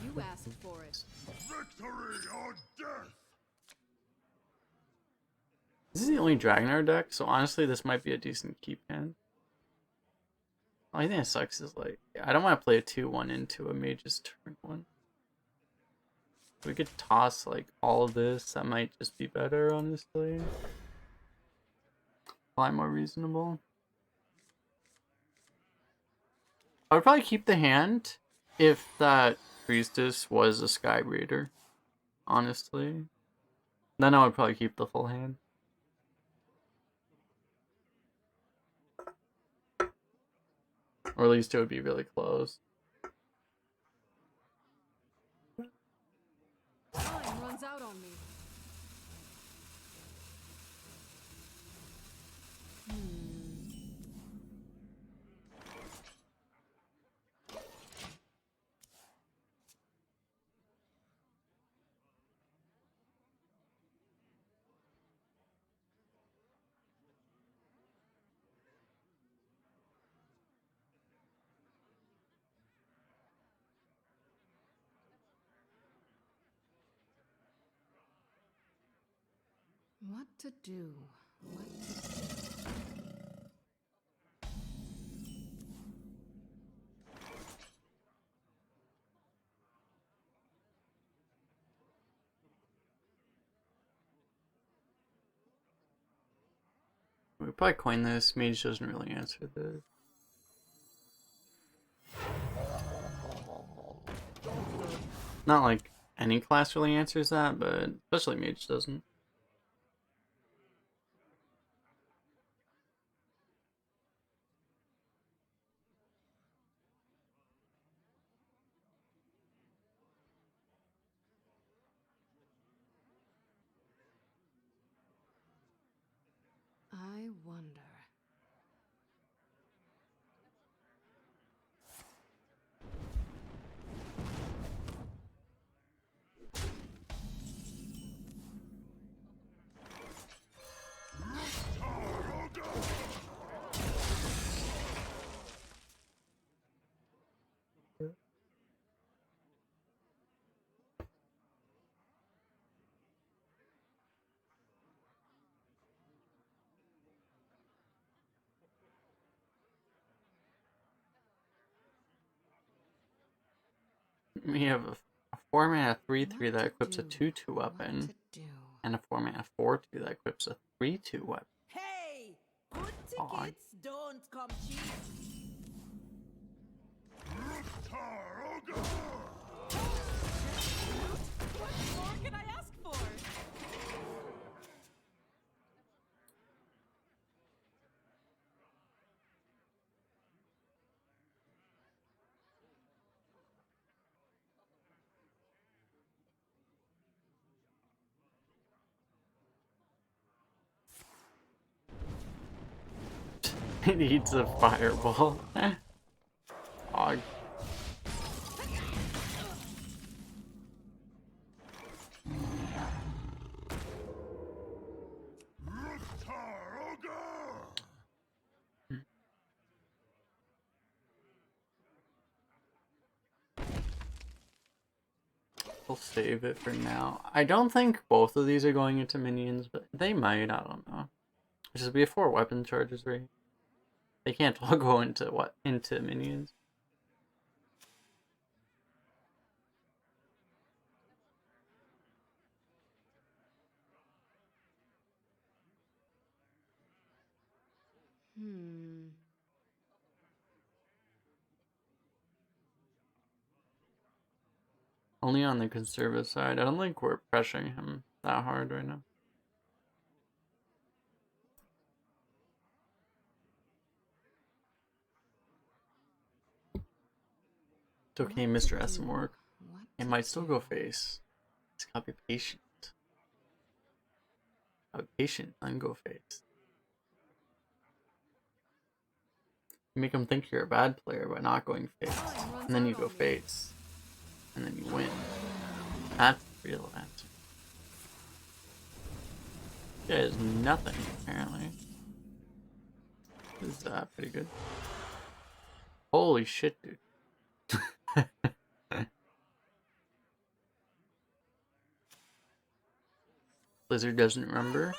You asked for it. Victory or death. This is the only Dragonmaw deck, so honestly, this might be a decent keep hand. The only thing that sucks is, like, I don't want to play a 2-1 into a mage's turn 1. We could toss, like, all of this. That might just be better, honestly. Probably more reasonable. I would probably keep the hand if that priestess was a sky breeder, honestly. Then I would probably keep the full hand. Or at least it would be really close. Time runs out on me. What to do? What to do? We probably coin this. Mage doesn't really answer this. Not like any class really answers that, but especially Mage doesn't. I wonder. We have a 4-mana 3/3 that What to equips a do, 2/2 what weapon, to do. and a 4-mana 4/2 that equips a 3/2 weapon. Hey! Good Aw. tickets don't come cheap. What more can I ask for? It eats a fireball. Aw. We'll save it for now. I don't think both of these are going into minions, but they might, I don't know. Which is before weapon charges, right? They can't all go into into minions. Only on the conservative side. I don't think we're pressuring him that hard right now. It's okay, What Mr. to SM do, work. what It to might still go do. face. It's gotta be patient. Gotta be patient, then go face. You make them think you're a bad player by not going face. Time runs And then out you go on me. face. And then you win. That's the real answer. Yeah, it's nothing, apparently. This is pretty good. Holy shit, dude. Blizzard doesn't remember?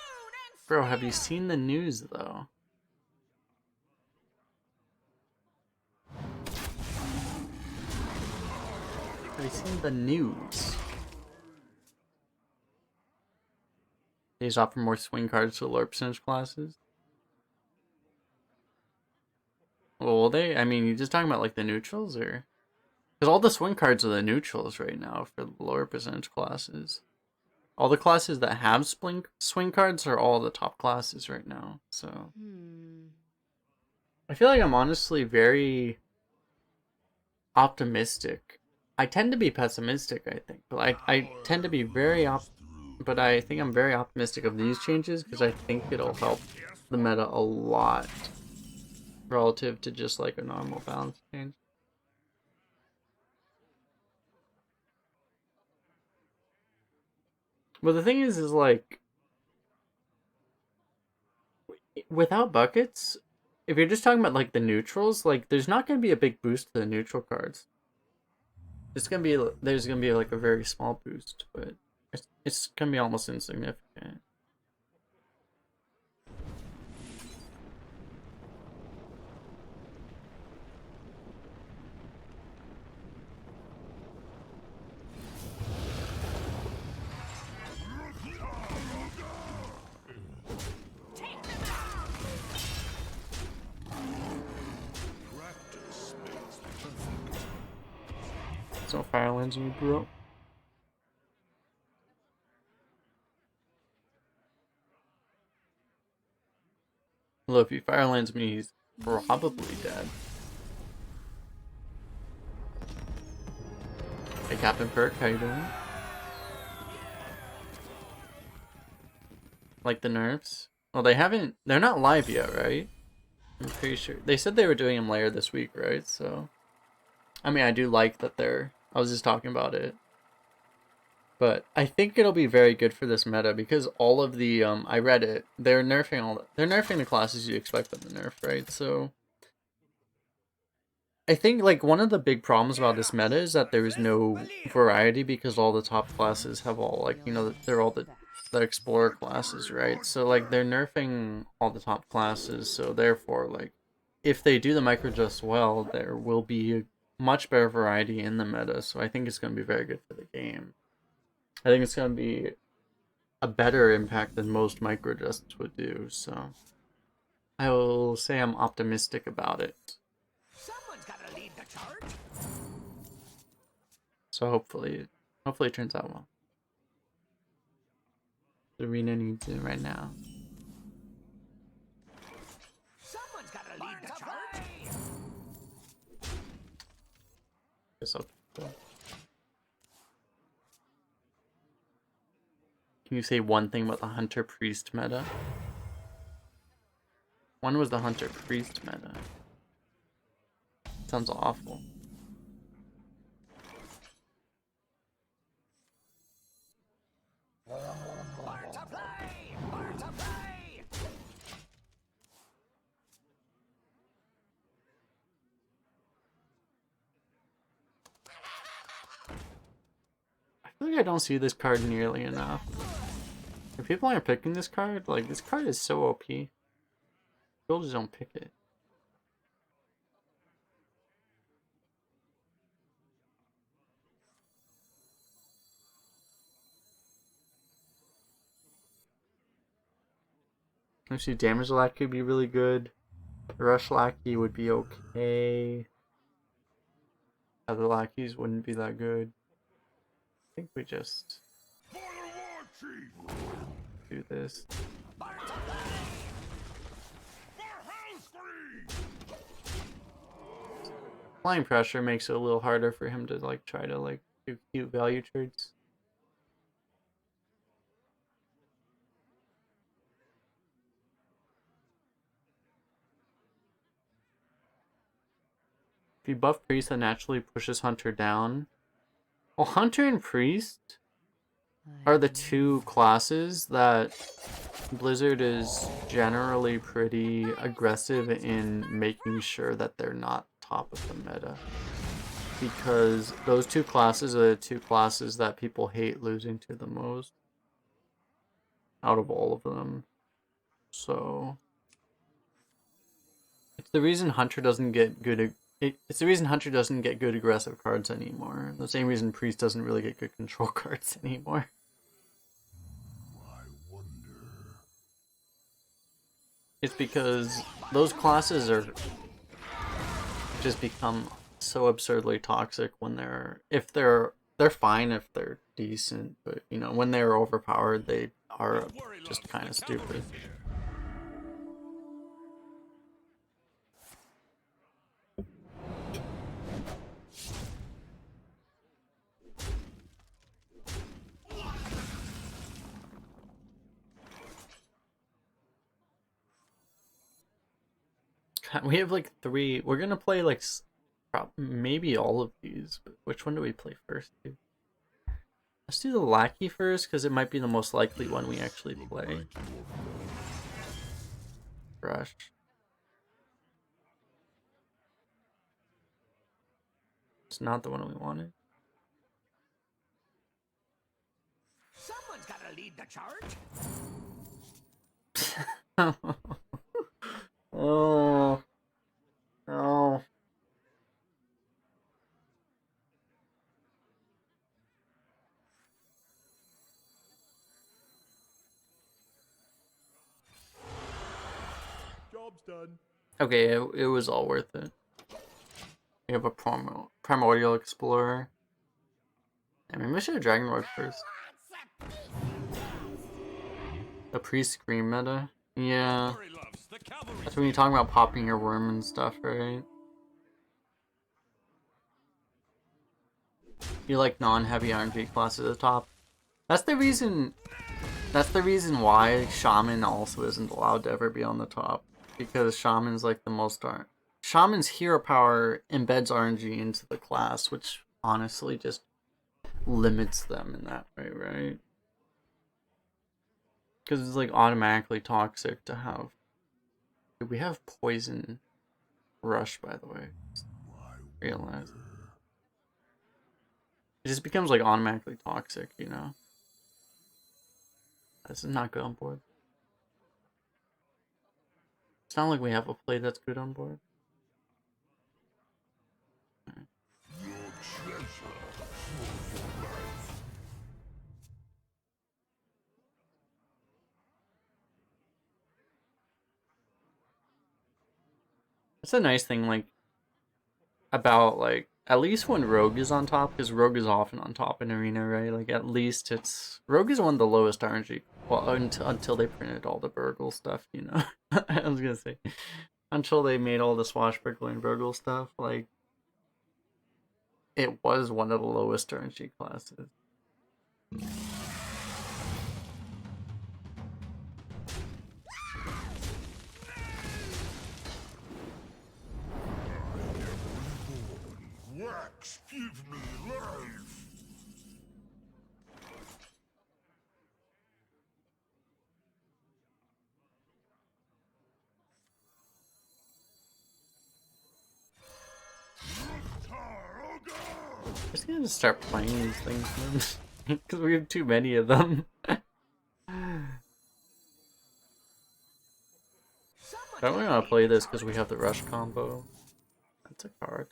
Bro, have you seen the news, though? Have you seen the news? These offer more swing cards to lower percentage classes. Well, will they? I mean, you're just talking about like the neutrals, or because all the swing cards are the neutrals right now for the lower percentage classes. All the classes that have swing cards are all the top classes right now. So I feel like I'm honestly very optimistic. I tend to be pessimistic, I think, but I tend to be but I think I'm very optimistic of these changes because I think it'll help the meta a lot relative to just like a normal balance change. But the thing is like, without buckets, if you're just talking about like the neutrals, like there's not going to be a big boost to the neutral cards. There's gonna be like a very small boost, but it's gonna be almost insignificant. So Firelands me, bro. Well, if he Firelands me, he's probably dead. Hey, Captain Perk, how you doing? Like the nerfs? Well, they're not live yet, right? I'm pretty sure. They said they were doing them later this week, right? So, I mean, I do like that I was just talking about it. But I think it'll be very good for this meta because all of the, I read it, they're nerfing the classes you expect them to nerf, right? So, I think, like, one of the big problems about this meta is that there is no variety because all the top classes have all, like, you know, they're all the explorer classes, right? So, like, they're nerfing all the top classes, so therefore, like, if they do the microadjusts well, there will be much better variety in the meta, so I think it's going to be very good for the game. I think it's going to be a better impact than most microadjusts would do, so I will say I'm optimistic about it. Someone's gotta lead the charge. So hopefully it turns out well. The arena needs it right now. Someone's gotta lead the charge. Guess I'll keep going. Can you say one thing about the Hunter Priest meta? One was the Hunter Priest meta. Sounds awful. Bar to play! Bar to play! I feel like I don't see this card nearly enough. If people aren't picking this card, like, this card is so OP. People just don't pick it. Actually, damage lackey would be really good. Rush lackey would be okay. Other lackeys wouldn't be that good. I think we just do this. Applying pressure makes it a little harder for him to like try to like do cute value trades. If you buff Priest, that naturally pushes Hunter down. Well, Hunter and Priest are the two classes that Blizzard is generally pretty aggressive in making sure that they're not top of the meta. Because those two classes are the two classes that people hate losing to the most out of all of them. So it's the reason Hunter doesn't get good. It's the reason Hunter doesn't get good aggressive cards anymore. The same reason Priest doesn't really get good control cards anymore. It's because those classes are just become so absurdly toxic when they're fine if they're decent, but you know, when they're overpowered, they are just kind of stupid. We have like 3. We're gonna play like maybe all of these, but which one do we play first, dude? Let's do the lackey first, because it might be the most likely one we actually play. Rush. It's not the one we wanted. Someone's gotta lead the charge. Oh. Oh. Job's done. Okay, it was all worth it. We have a primordial explorer. I mean, we should have Dragonmaw first. The pre-scream meta. Yeah. That's when you're talking about popping your worm and stuff, right? You like non-heavy RNG classes at the top. That's the reason why Shaman also isn't allowed to ever be on the top. Because Shaman's like the most Shaman's hero power embeds RNG into the class, which honestly just limits them in that way, right? Because it's like automatically toxic to have. We have poison rush, by the way. Realize. It just becomes like automatically toxic, you know? This is not good on board. It's not like we have a play that's good on board. Right. That's a nice thing, like, about, like, at least when Rogue is on top, because Rogue is often on top in Arena, right? Like, at least it's... Rogue is one of the lowest RNG. Well, until they printed all the Burgle stuff, you know? I was gonna say. Until they made all the Swashbuckler and Burgle stuff, like, it was one of the lowest RNG classes. Wax, give me life. I'm just gonna start playing these things, because we have too many of them. Don't we want to play this because we have the rush combo? That's a card.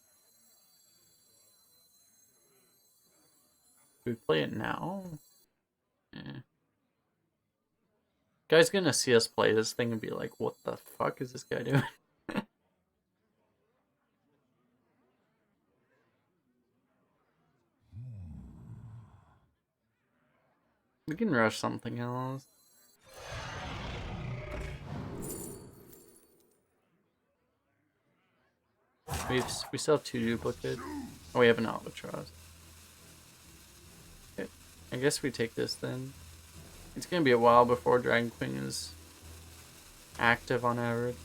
Do we play it now? Eh. Guy's gonna see us play this thing and be like, what the fuck is this guy doing? We can rush something else. We still have 2 duplicates. Oh, we have an albatross. Okay. I guess we take this then. It's gonna be a while before Dragon Queen is active on average.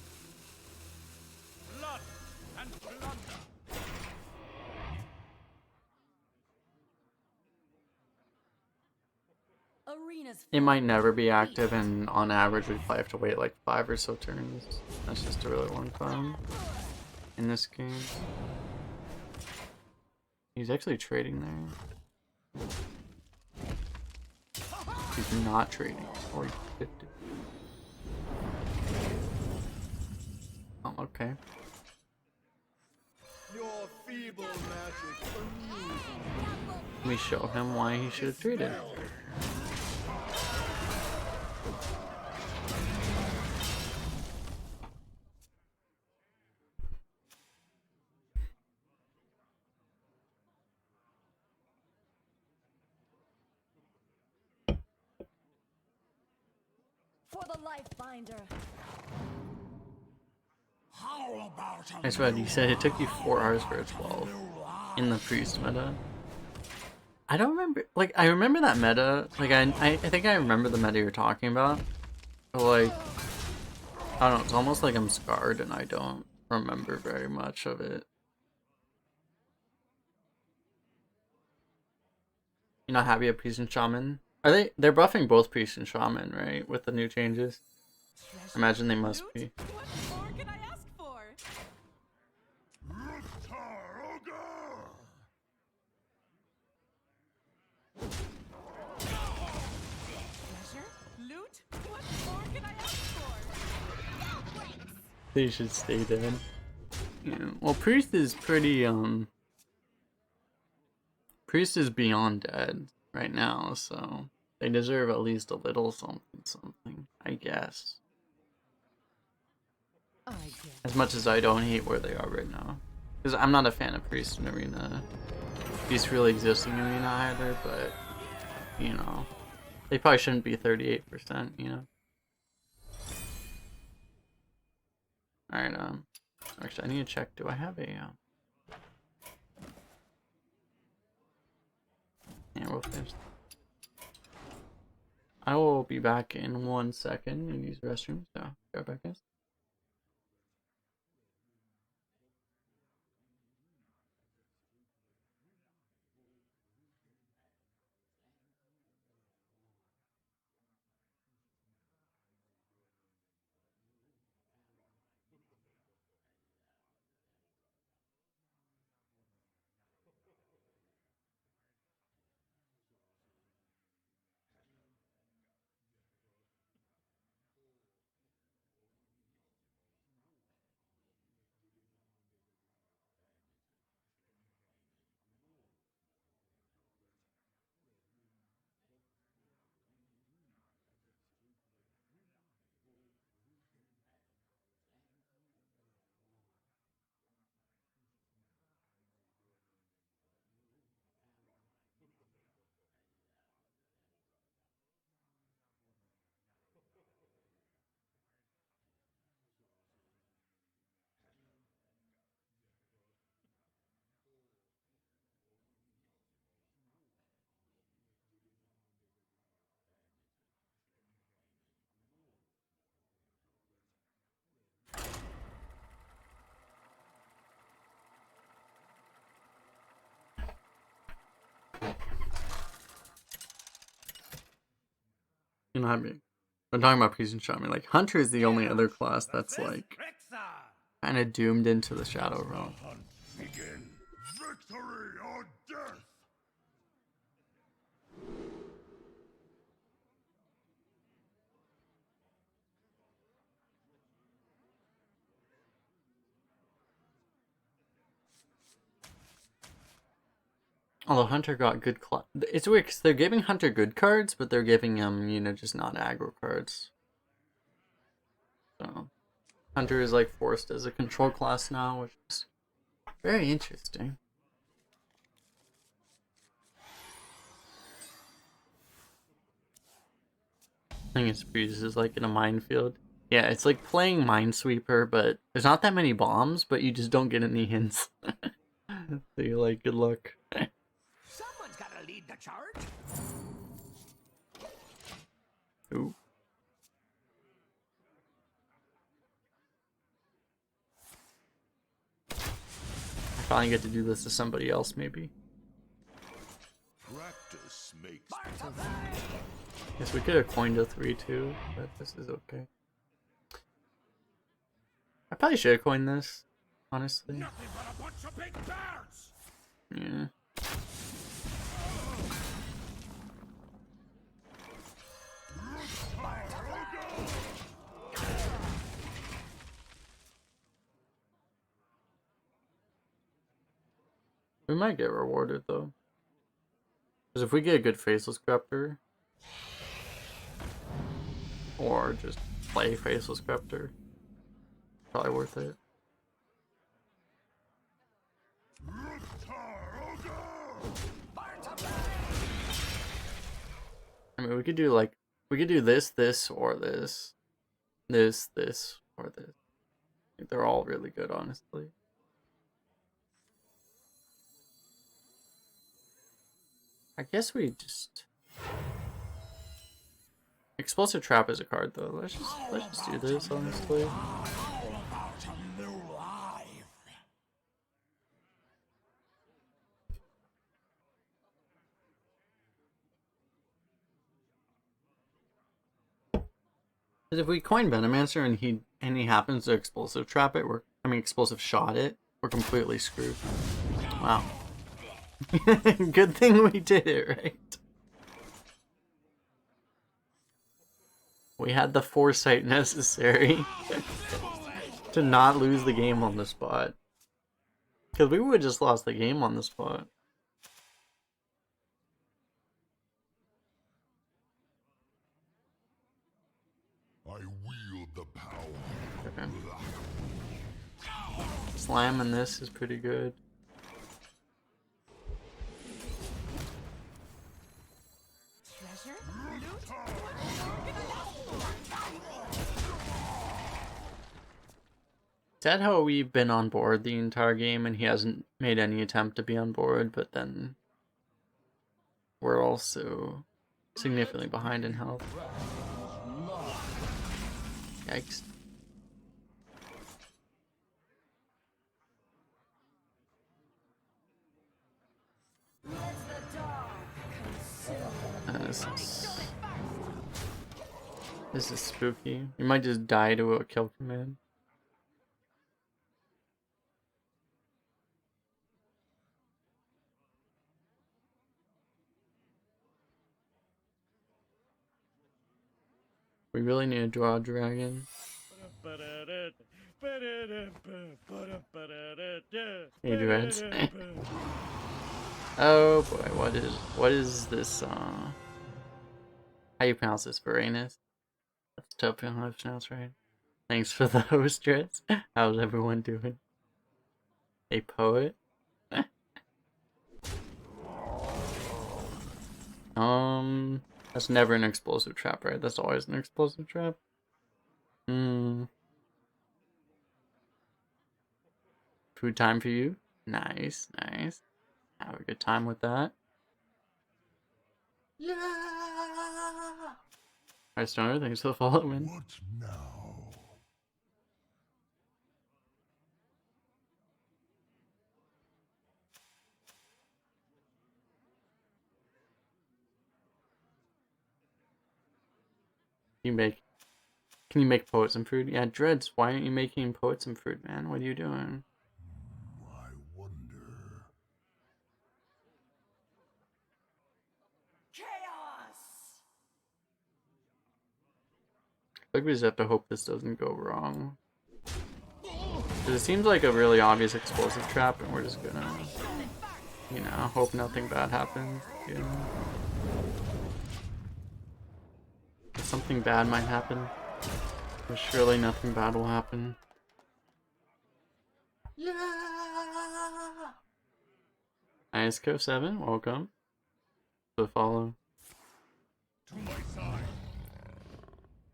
Blood and plunder. Arenas It might never be active, and on average we probably have to wait like 5 or so turns. That's just a really long time in this game. He's actually trading there. He's not trading. Or he 50. Oh, okay. Your feeble magic amuses We show him why he should have traded. for the life binder. How about a That's what he said. It took you 4 hours for a 12 in the priest meta. I don't remember. Like, I remember that meta. Like, I think I remember the meta you're talking about. But, like, I don't know. It's almost like I'm scarred and I don't remember very much of it. You're not happy at priest and shaman? Are they? They're buffing both priest and shaman, right? With the new changes. I imagine they must be. What more can I ask for? Treasure? Loot? What more can I ask for? They should stay dead. Yeah. Well, priest is pretty Priest is beyond dead right now, so they deserve at least a little something, I guess. I guess. As much as I don't hate where they are right now. Because I'm not a fan of Priest in Arena. Priest really existing in Arena either, but, you know. They probably shouldn't be 38%, you know. Alright, actually I need to check, do I have a, yeah, we'll finish. I will be back in 1 second and use the restroom, so go back, guys. You know what I mean? I'm talking about priest and shaman. Like hunter is the only other class that's like kind of doomed into the shadow realm. Hunt begin. Victory or death. Although hunter got good it's weird because they're giving hunter good cards, but they're giving him, you know, just not aggro cards. So hunter is like forced as a control class now, which is very interesting. I think it's Breeze is like in a minefield. Yeah, it's like playing Minesweeper, but there's not that many bombs, but you just don't get any hints. So you're like, good luck. Someone's gotta lead the charge. Ooh. I finally get to do this to somebody else, maybe. Practice makes Guess we could have coined a 3-2, but this is okay. I probably should have coined this, honestly. nothing but a bunch of big bears. Yeah. We might get rewarded though. Because if we get a good Faceless Scepter, or just play Faceless Scepter, probably worth it. I mean, we could do like, we could do this, or this. This, or this. They're all really good, honestly. I guess we just... Explosive Trap is a card, though. Let's just do this, honestly. Because if we coin Venomancer and he happens to Explosive Trap it, Explosive Shot it, we're completely screwed. Wow. Good thing we did it, right? We had the foresight necessary to not lose the game on the spot. Because we would have just lost the game on the spot. I wield the power. Okay. Slamming this is pretty good. Treasure? Loot? What more can I ask for? Sad how we've been on board the entire game and he hasn't made any attempt to be on board, but then we're also significantly behind in health. Yikes. This is spooky. You might just die to a kill command. We really need to draw a dragon. Hey, Dreads. Oh boy, what is this, how you pronounce this, Varanus? That's tough to pronounce right. Thanks for the host, Dreads. How's everyone doing? A poet? That's never an explosive trap, right? That's always an explosive trap. Food time for you? Nice, nice. Have a good time with that. Yeah! Hearthstone, thanks for the follow, man. What now? Can you make poets and fruit? Yeah, Dreads, why aren't you making poets and fruit, man? What are you doing? I wonder. Chaos! Like we just have to hope this doesn't go wrong. Because it seems like a really obvious explosive trap, and we're just gonna, you know, hope nothing bad happens. You know? Something bad might happen, but surely nothing bad will happen. Yeah! Nice, Co7, welcome. The follow. To my side.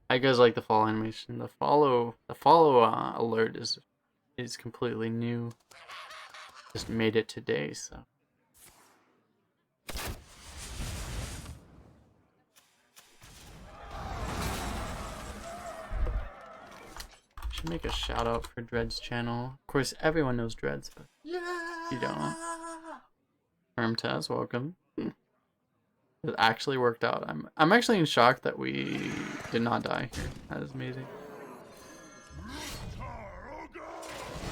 I guys like the follow animation. The follow alert is completely new. Just made it today, so. Should make a shout out for Dread's channel. Of course, everyone knows Dreads, but if you don't. Hermtaz, welcome. It actually worked out. I'm actually in shock that we did not die here. That is amazing.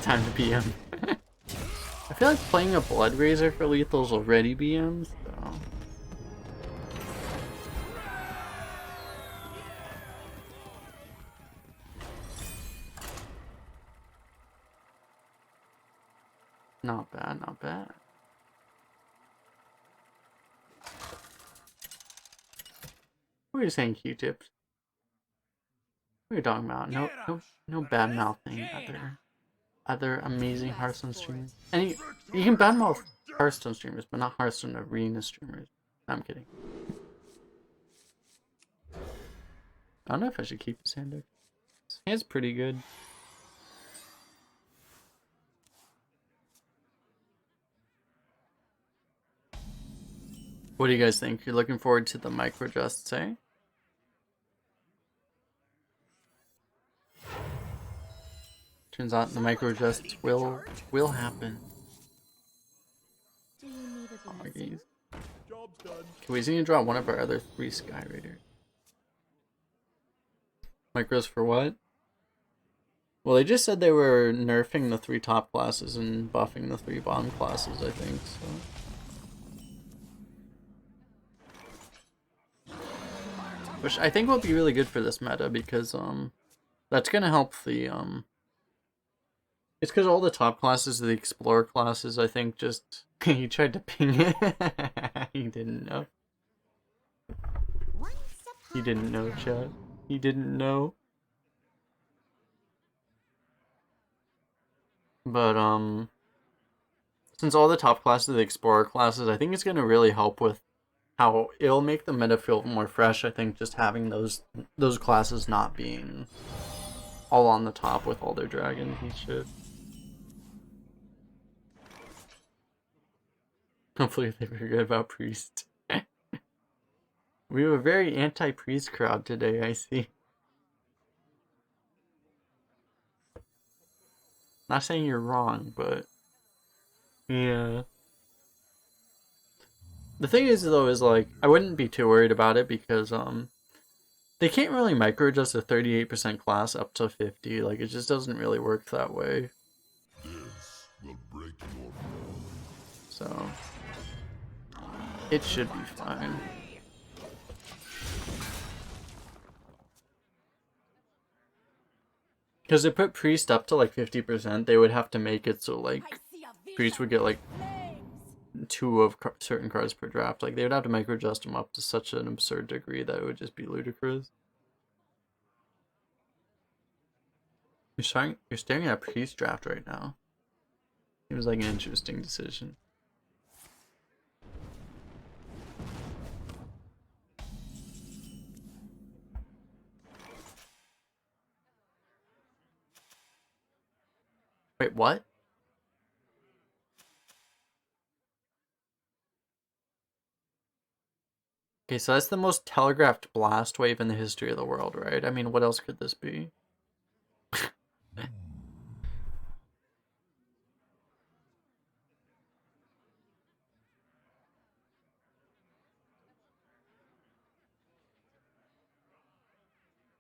Time to BM. I feel like playing a Blood Razor for lethals already BM, so. Not bad, not bad. What are you saying, Q-tips? What are you talking about? No bad mouthing other amazing Hearthstone streamers. You can badmouth Hearthstone streamers, but not Hearthstone Arena streamers. No, I'm kidding. I don't know if I should keep his hand deck. His hand's pretty good. What do you guys think? You're looking forward to the microadjusts, eh? Turns out the microadjusts will happen. Do you need a Oh, blessing? geez. Job's done. Can we see you draw one of our other 3 Sky Raiders? Micros for what? Well, they just said they were nerfing the 3 top classes and buffing the 3 bottom classes, I think, so. Which I think will be really good for this meta because, that's gonna help the, it's because all the top classes, the Explorer classes, I think just, he tried to ping it. He didn't know. He didn't know, chat. He didn't know. But, since all the top classes are the Explorer classes, I think it's gonna really help with how it'll make the meta feel more fresh. I think just having those classes not being all on the top with all their dragons and shit. Hopefully they forget about Priest. We have a very anti-Priest crowd today, I see. Not saying you're wrong, but yeah. The thing is though is like I wouldn't be too worried about it because they can't really microadjust a 38% class up to 50. Like it just doesn't really work that way. This will break your bone. So it should be fine. Because they put Priest up to like 50%, they would have to make it so like Priest would get like 2 of certain cards per draft. Like they would have to microadjust them up to such an absurd degree that it would just be ludicrous. You're staring at Priest draft right now. Seems like an interesting decision. Wait, what? Okay, so that's the most telegraphed blast wave in the history of the world, right? I mean, what else could this be?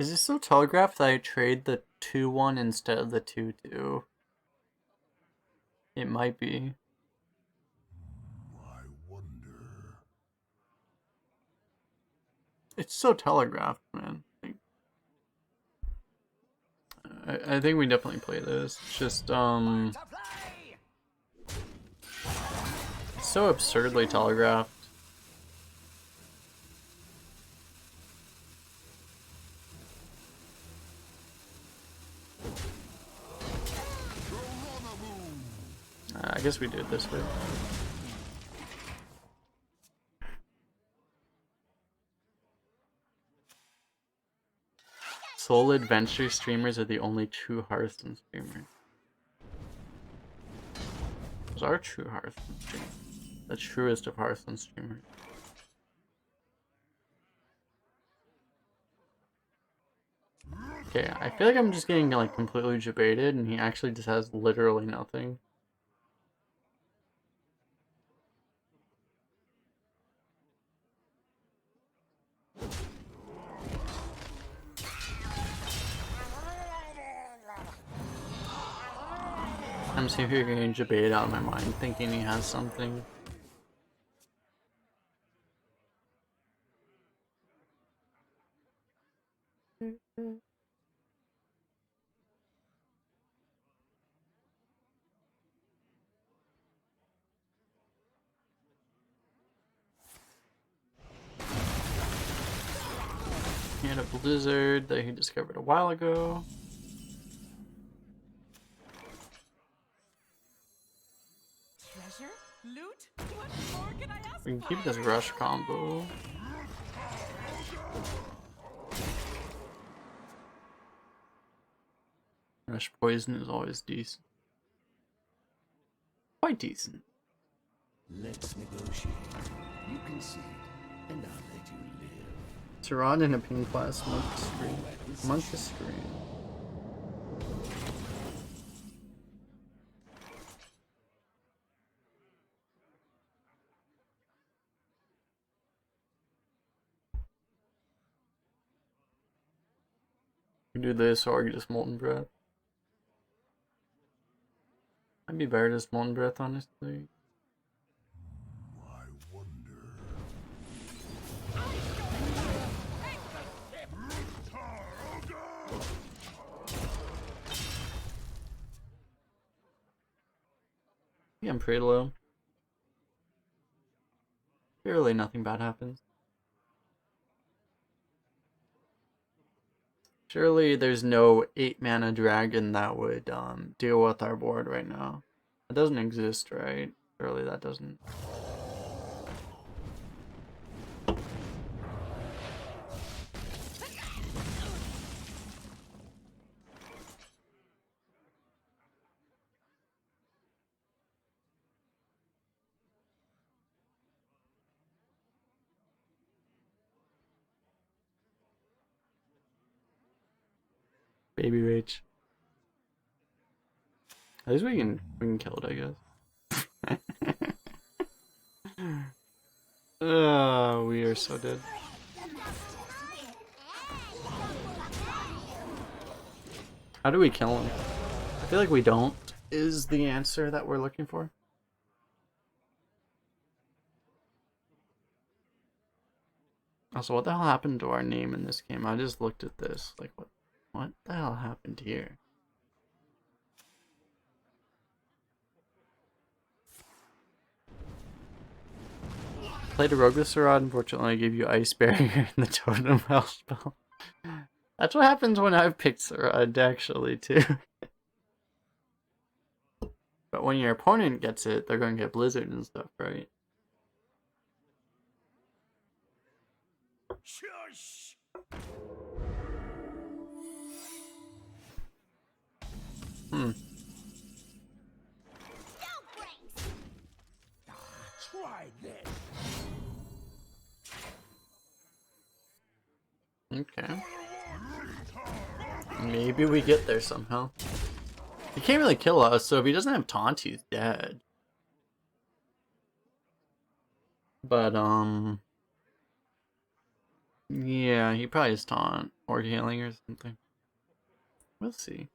Is it still telegraphed that I trade the 2-1 instead of the 2-2? It might be. I wonder. It's so telegraphed, man. I think we definitely play this. It's just, To play! so absurdly telegraphed. I guess we do it this way. Soul Adventure streamers are the only true Hearthstone streamers. Those are true Hearthstone streamers. The truest of Hearthstone streamers. Okay, I feel like I'm just getting like completely debated and he actually just has literally nothing. I'm sitting here getting debated out of my mind thinking he has something. He had a blizzard that he discovered a while ago. Treasure? Loot? What more can I ask We can for? keep this rush combo. Rush poison is always decent. Quite decent. Let's negotiate. You concede, and I'll let you live. Saran in a pink class monk screen. Monk screen. We do this or just molten breath. I'd be better just molten breath, honestly. I wonder. Yeah, I'm pretty low. Barely nothing bad happens. Surely there's no 8-mana dragon that would deal with our board right now. It doesn't exist, right? Surely that doesn't. Baby rage. At least we can kill it, I guess. We are so dead. How do we kill him? I feel like we don't, is the answer that we're looking for. Also, what the hell happened to our name in this game? I just looked at this. Like, what the hell happened here? Played a rogue with Sarad, unfortunately I gave you Ice Barrier in the Totem Hell spell. That's what happens when I've picked Sarad, actually, too. But when your opponent gets it, they're going to get Blizzard and stuff, right? Shush! Try this. Okay. Maybe we get there somehow. He can't really kill us, so if he doesn't have taunt, he's dead. But, Yeah, he probably is taunt or healing or something. We'll see.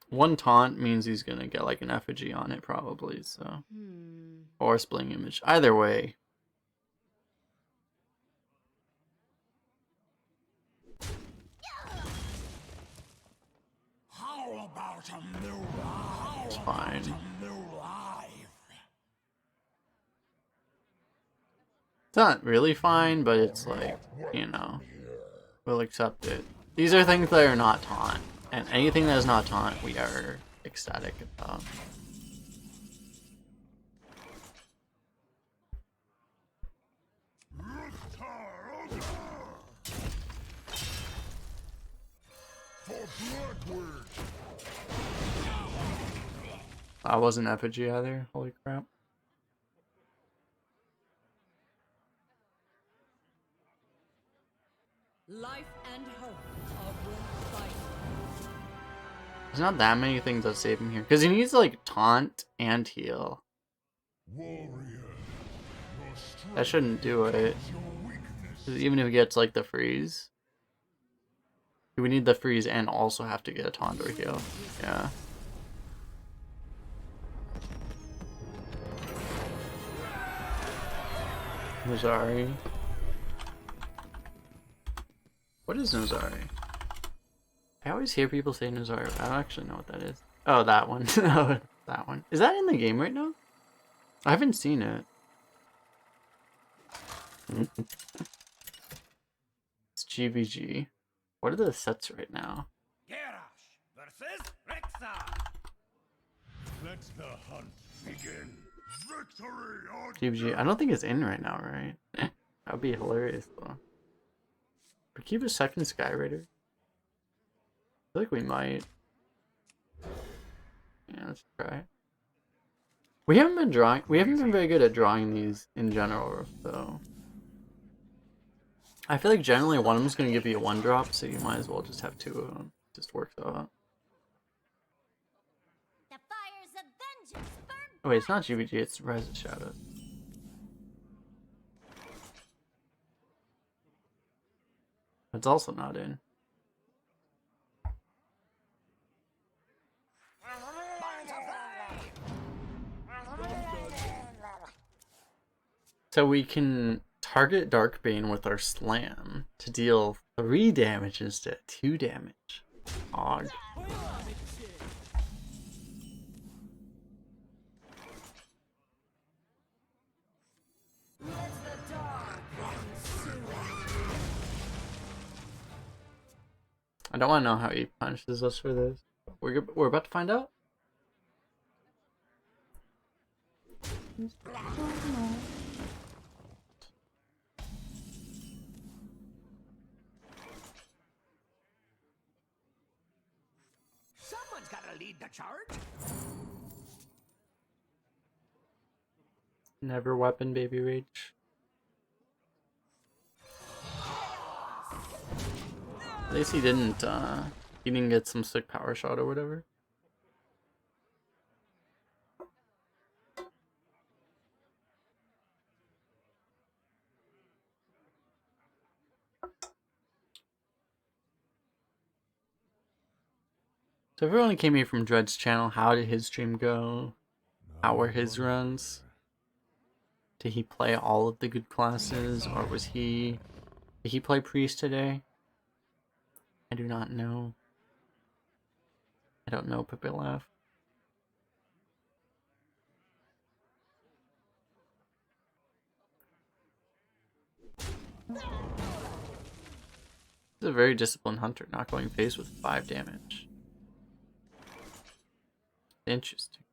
One taunt means he's gonna get like an effigy on it probably, so. Or a splitting image. Either way. How about a new life? It's fine. A new life. It's not really fine, but it's like, you know, we'll accept it. These are things that are not taunt, and anything that is not taunt, we are ecstatic about. I wasn't effigy either, holy crap. Life and hope of will fight. There's not that many things that save him here. Because he needs like taunt and heal. That shouldn't do it. 'Cause even if he gets like the freeze. We need the freeze and also have to get a taunt or heal. Yeah. Nozari. What is Nozari? I always hear people say Nozari. I don't actually know what that is. Oh, that one. Oh, that one. Is that in the game right now? I haven't seen it. It's GVG. What are the sets right now? Garrosh versus Rexar. Let the hunt begin. Victory or GVG. I don't think it's in right now, right? That would be hilarious though. But keep a second Sky Raider. I feel like we might. Yeah, let's try it. We haven't been very good at drawing these in general, though. I feel like generally one of them's gonna give you a 1-drop, so you might as well just have 2 of them. Just works out. The fires of vengeance burn. Oh wait, it's not GVG, it's Rise of Shadows. It's also not in. So we can target Darkbane with our slam to deal 3 damage instead of 2 damage. Og. I don't want to know how he punishes us for this. We're about to find out. someone's gotta lead the charge. Never weapon baby rage. At least he didn't get some sick power shot or whatever. So everyone came here from Dread's channel. How did his stream go? How were his runs? Did he play all of the good classes, or did he play priest today? I do not know. I don't know, Papilaf. He's a very disciplined hunter, not going face with 5 damage. Interesting.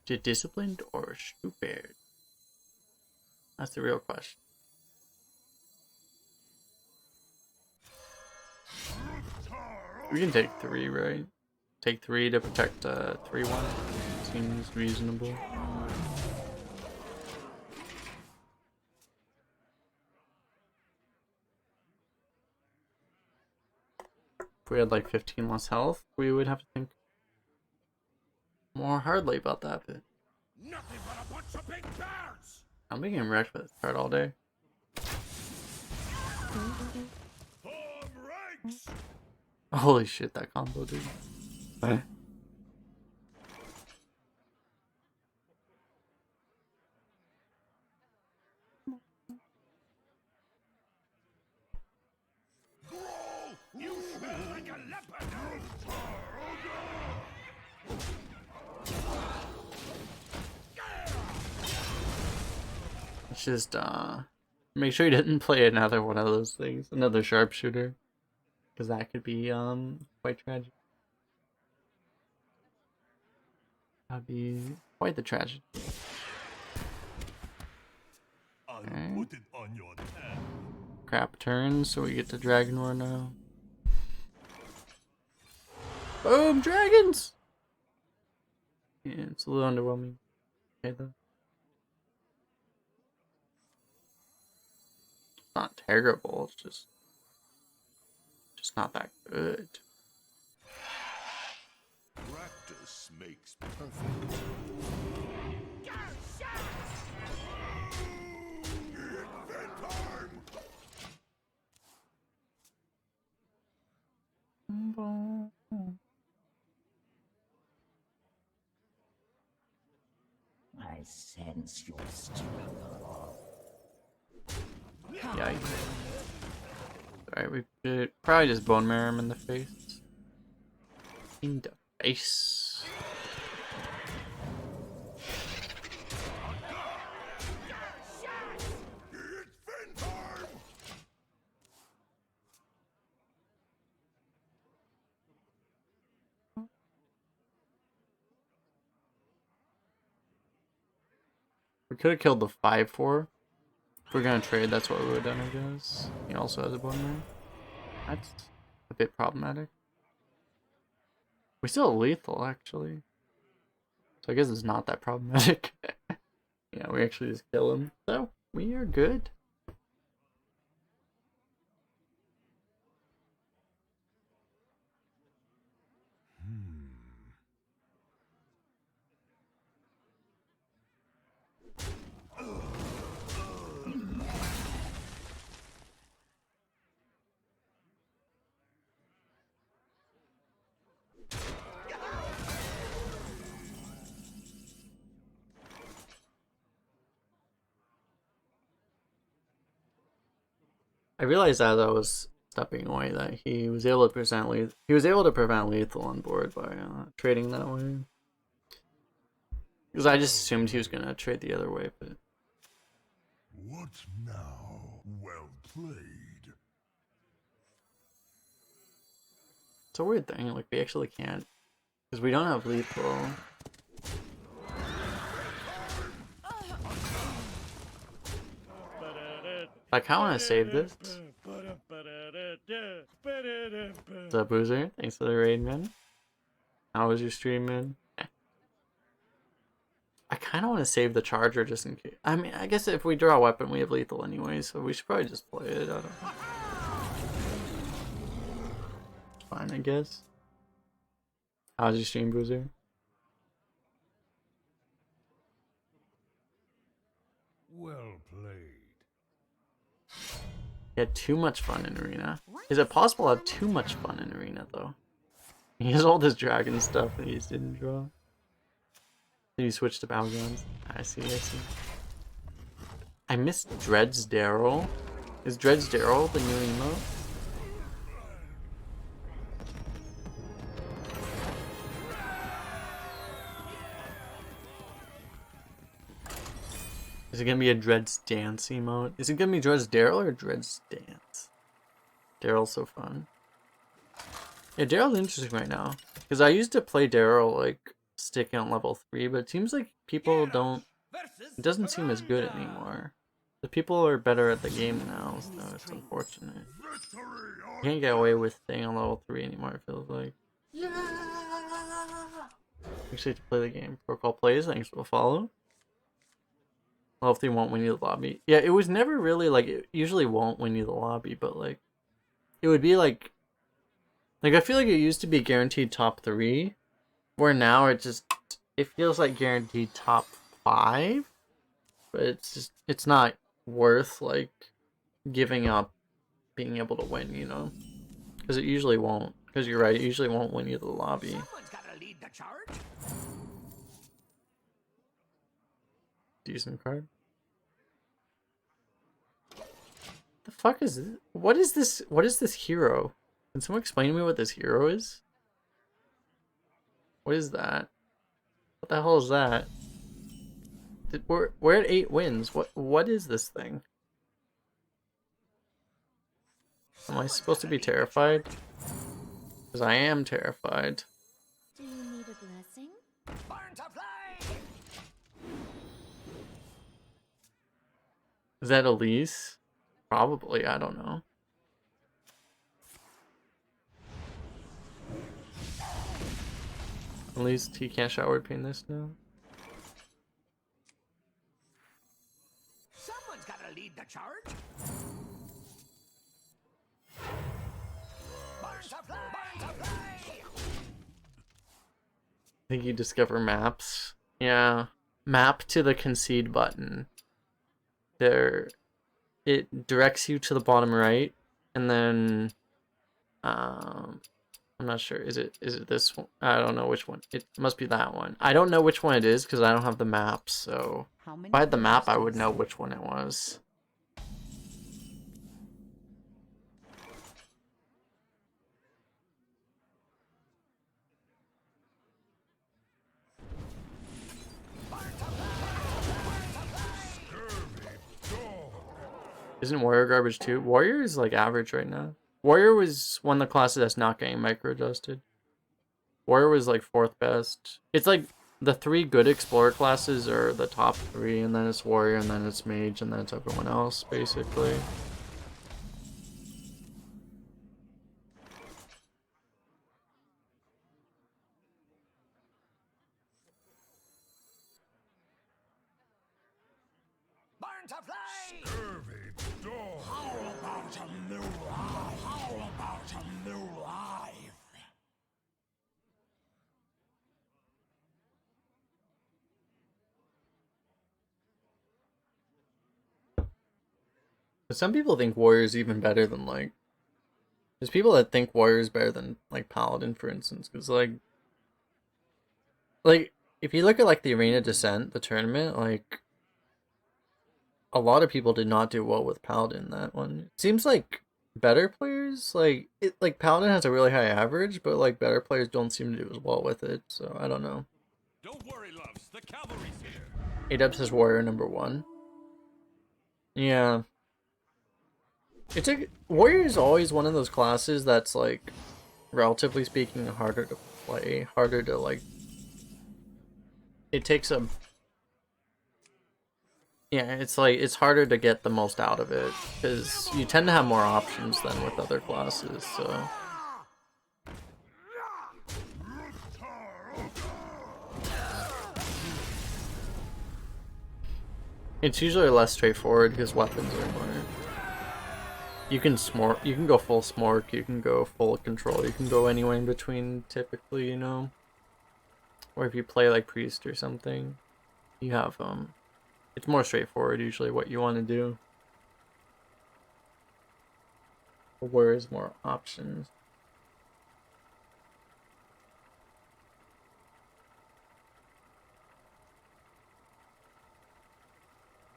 Did disciplined or stupid? That's the real question. We can take 3, right? Take 3 to protect 3-1. Seems reasonable. If we had like 15 less health, we would have to think more hardly about that bit. Nothing but a bunch of big bears! I'm being wrecked with this card all day. Home ranks! Holy shit, that combo, dude. Growl! You smell like a leopard! It's just, make sure you didn't play another one of those things. Another sharpshooter. Because that could be, quite tragic. That'd be quite the tragedy. I'll Okay. put it on your tab. Crap turn, so we get to Dragonmaw now. Boom, dragons! Yeah, it's a little underwhelming. Okay, though. It's not terrible, it's just not that good. Practice makes perfect. Invent time! I sense your struggle. Yikes. Alright, we could probably just bone marrow him in the face. In the face. Invent time! We could have killed the 5-4. If we're gonna trade, that's what we would have done, I guess. He also has a bone marrow. That's a bit problematic. We still have lethal, actually. So I guess it's not that problematic. Yeah, we actually just kill him. So, we are good. I realized as I was stepping away that he was able to prevent lethal on board by trading that way. Because I just assumed he was gonna trade the other way, but What now? Well played. it's a weird thing. Like we actually can't, because we don't have lethal. I kind of want to save this. What's up, Boozer? Thanks for the raid, man. How was your stream, man? I kind of want to save the charger just in case. I mean, I guess if we draw a weapon, we have lethal anyway, so we should probably just play it. I don't know. Fine, I guess. How's your stream, Boozer? Well played. He had too much fun in Arena. Is it possible to have too much fun in Arena, though? He has all this dragon stuff that he just didn't draw. Then he switched to Battlegrounds. I see, I see. I missed Dred's Daryl. Is Dred's Daryl the new emote? Is it gonna be a Dred's Dance emote? Is it gonna be Dred's Daryl or Dred's Dance? Daryl's so fun. Yeah, Daryl's interesting right now. Because I used to play Daryl, like, sticking on level 3, but it seems like people don't... It doesn't seem as good anymore. The people are better at the game now, so it's unfortunate. You can't get away with staying on level 3 anymore, it feels like. Actually, to play the game. Protocol plays, thanks for the follow. Level 3 won't win you the lobby. Yeah, it was never really, like, it usually won't win you the lobby, but, like, it would be, like, Like, I feel like it used to be guaranteed top 3, where now it feels like guaranteed top 5, but it's not worth, like, giving up being able to win, you know? Because it usually won't. Because you're right, it usually won't win you the lobby. Someone's gotta lead the charge. Decent card. The fuck is this? What is this? What is this hero? Can someone explain to me what this hero is? What is that? What the hell is that? We're at 8 wins. What is this thing? Am I supposed to be terrified? Because I am terrified. Do you need a blessing? Burn to fly. Is that Elise? Probably, I don't know. At least he can't shower pain this now. Someone's gotta lead the charge. Burn to fly. Burn to fly. I think you discover maps. Yeah. Map to the concede button. There, it directs you to the bottom right, and then I'm not sure. Is it this one? I don't know which one. It must be that one. I don't know which one it is because I don't have the map. So if I had the map, I would know which one it was. Isn't Warrior garbage too? Warrior is like average right now. Warrior was one of the classes that's not getting micro-adjusted. Warrior was like 4th best. It's like the 3 good Explorer classes are the top 3, and then it's Warrior, and then it's Mage, and then it's everyone else, basically. Burn to fly. Scurvy dog. How about a new life? How about a new life? But some people think Warrior is even better than, like... There's people that think Warrior is better than, like, Paladin, for instance. Because, like, if you look at, like, the Arena Descent, the tournament, like... A lot of people did not do well with Paladin in that one. It seems like better players, like Paladin has a really high average, but like better players don't seem to do as well with it, so I don't know. Don't worry, loves. The cavalry's here. A-Dub says Warrior number 1. Yeah. It's like, Warrior is always one of those classes that's like, relatively speaking, harder to play, harder to like... It takes a... Yeah, it's like, it's harder to get the most out of it, because you tend to have more options than with other classes, so... It's usually less straightforward, because weapons are more... You can go full smork, you can go full control, you can go anywhere in between, typically, you know? Or if you play like Priest or something, you have, it's more straightforward usually what you want to do. Whereas more options.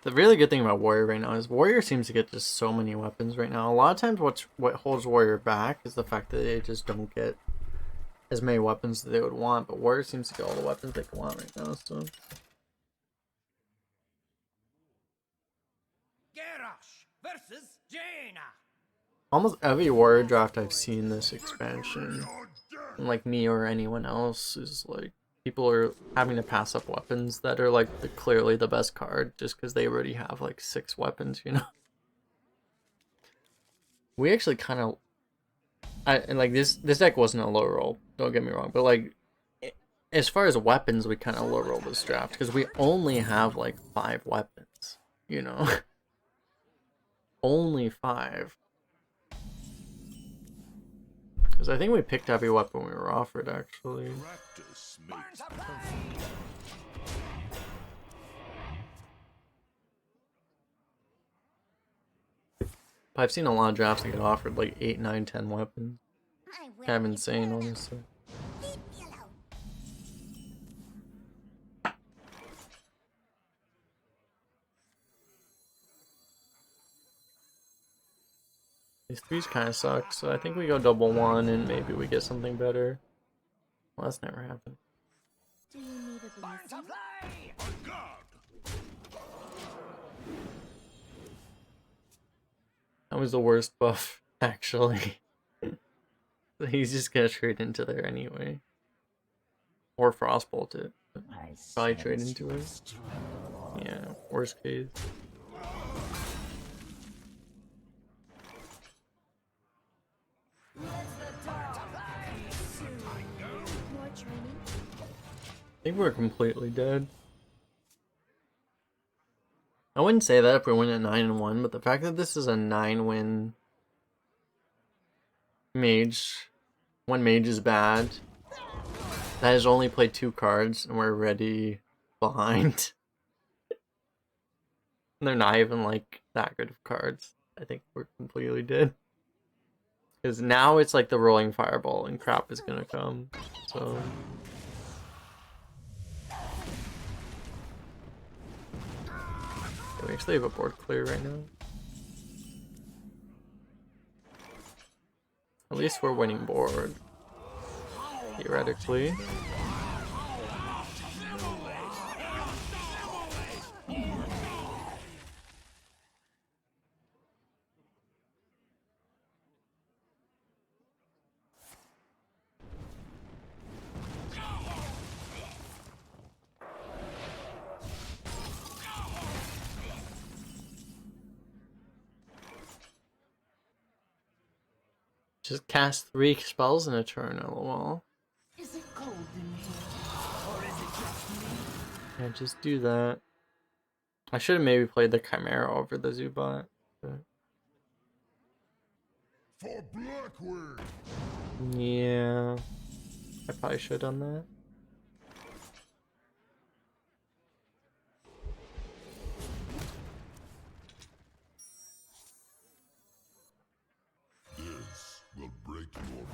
The really good thing about Warrior right now is Warrior seems to get just so many weapons right now. A lot of times what holds Warrior back is the fact that they just don't get as many weapons that they would want, but Warrior seems to get all the weapons they can want right now, so... Garrosh versus Jaina. Almost every Warrior draft I've seen this expansion, and like me or anyone else, is like people are having to pass up weapons that are like clearly the best card just because they already have like 6 weapons, you know? We actually kind of... and like this deck wasn't a low roll, don't get me wrong, but like as far as weapons, we kind of low roll this draft because we only have like 5 weapons, you know? Only 5. Because I think we picked every weapon we were offered, actually. Practice makes But I've seen a lot of drafts that get offered like 8, 9, 10 weapons. I will Kind of be insane, proud of- honestly. Leave me alone. These threes kind of suck, so I think we go double one and maybe we get something better. Well, that's never happened. Do you need a blessing? on guard. That was the worst buff, actually. He's just gonna trade into there anyway. Or frostbolt it. Probably trade into it. Yeah, worst case. More training? I think we're completely dead. I wouldn't say that if we win at 9-1, but the fact that this is a 9-win mage, when mage is bad, that has only played 2 cards and we're already behind. And they're not even like that good of cards. I think we're completely dead. Because now it's like the rolling fireball and crap is gonna come. So we actually have a board clear right now. At least we're winning board. Theoretically. Just cast 3 spells in a turn, lol. Is it cold in here? Or is it just me? Yeah, just do that. I should have maybe played the Chimera over the Zubat. But... For Blackwood. yeah. I probably should have done that. This will break your fall.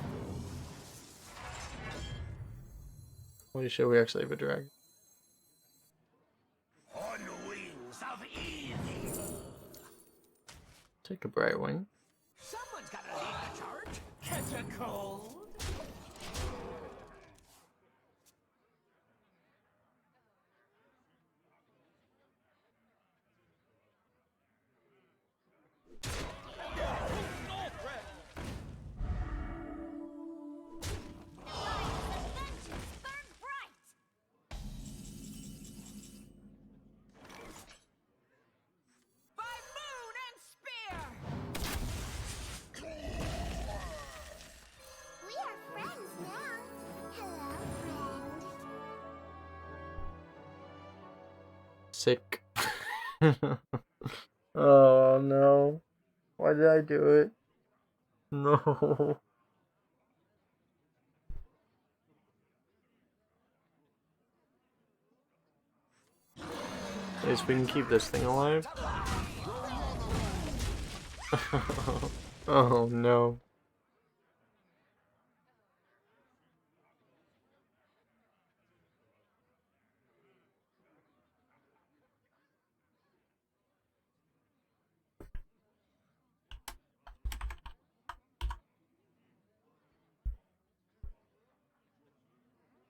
Holy shit, we actually have a dragon. On wings of evil. Take a bright wing. Someone's gotta lead the charge. Catch a cold. Burn bright! By moon and spear! We are friends now. Hello, friend. Sick. Oh no. Why did I do it? No. At least we can keep this thing alive. Oh no.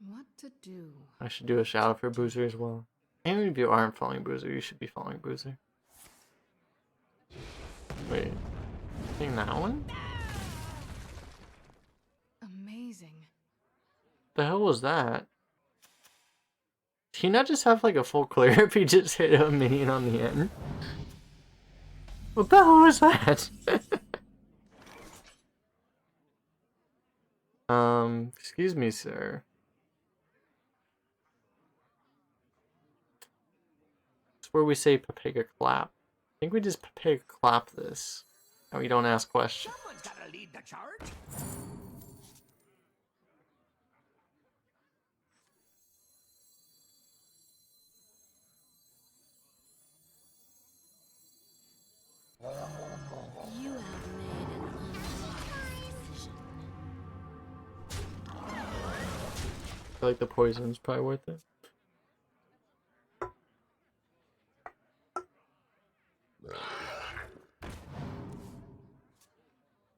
What to do? I should do a shout out for Boozer as well. Even if you aren't following Boozer, you should be following Boozer. Wait. I think that one? Amazing. The hell was that? Did he not just have like a full clear if he just hit a minion on the end? What the hell was that? Excuse me, sir. It's where we say Papega clap. I think we just Papega clap this. And we don't ask questions. Someone's gotta lead the charge. feel like the poison's probably worth it.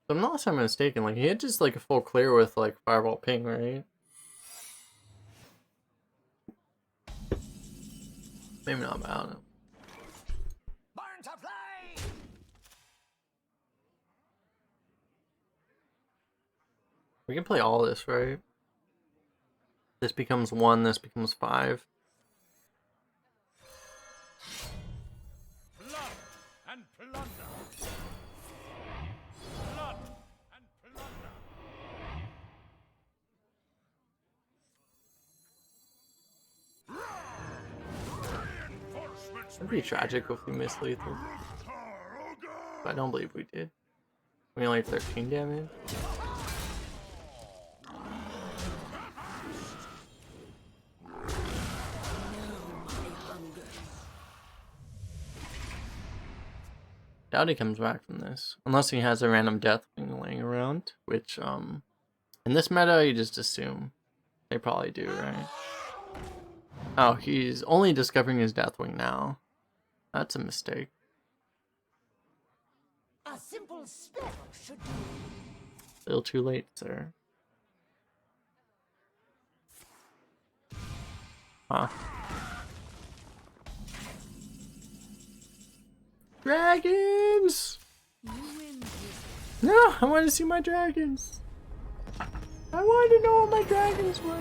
But unless I'm mistaken, like he had just like a full clear with like fireball ping, right? Maybe not, but I don't know. Burn to flame! We can play all this, right? This becomes 1, this becomes 5. Blood and plunder. Blood and plunder. Reinforcements. It'd be tragic if we missed lethal. But I don't believe we did. We only have 13 damage. Doubt he comes back from this. Unless he has a random death wing laying around. Which, in this meta, you just assume. They probably do, right? Oh, he's only discovering his Deathwing now. That's a mistake. A simple spell should do. Still too late, sir. Huh. Dragons! You win this. No, I want to see my dragons. I want to know what my dragons were.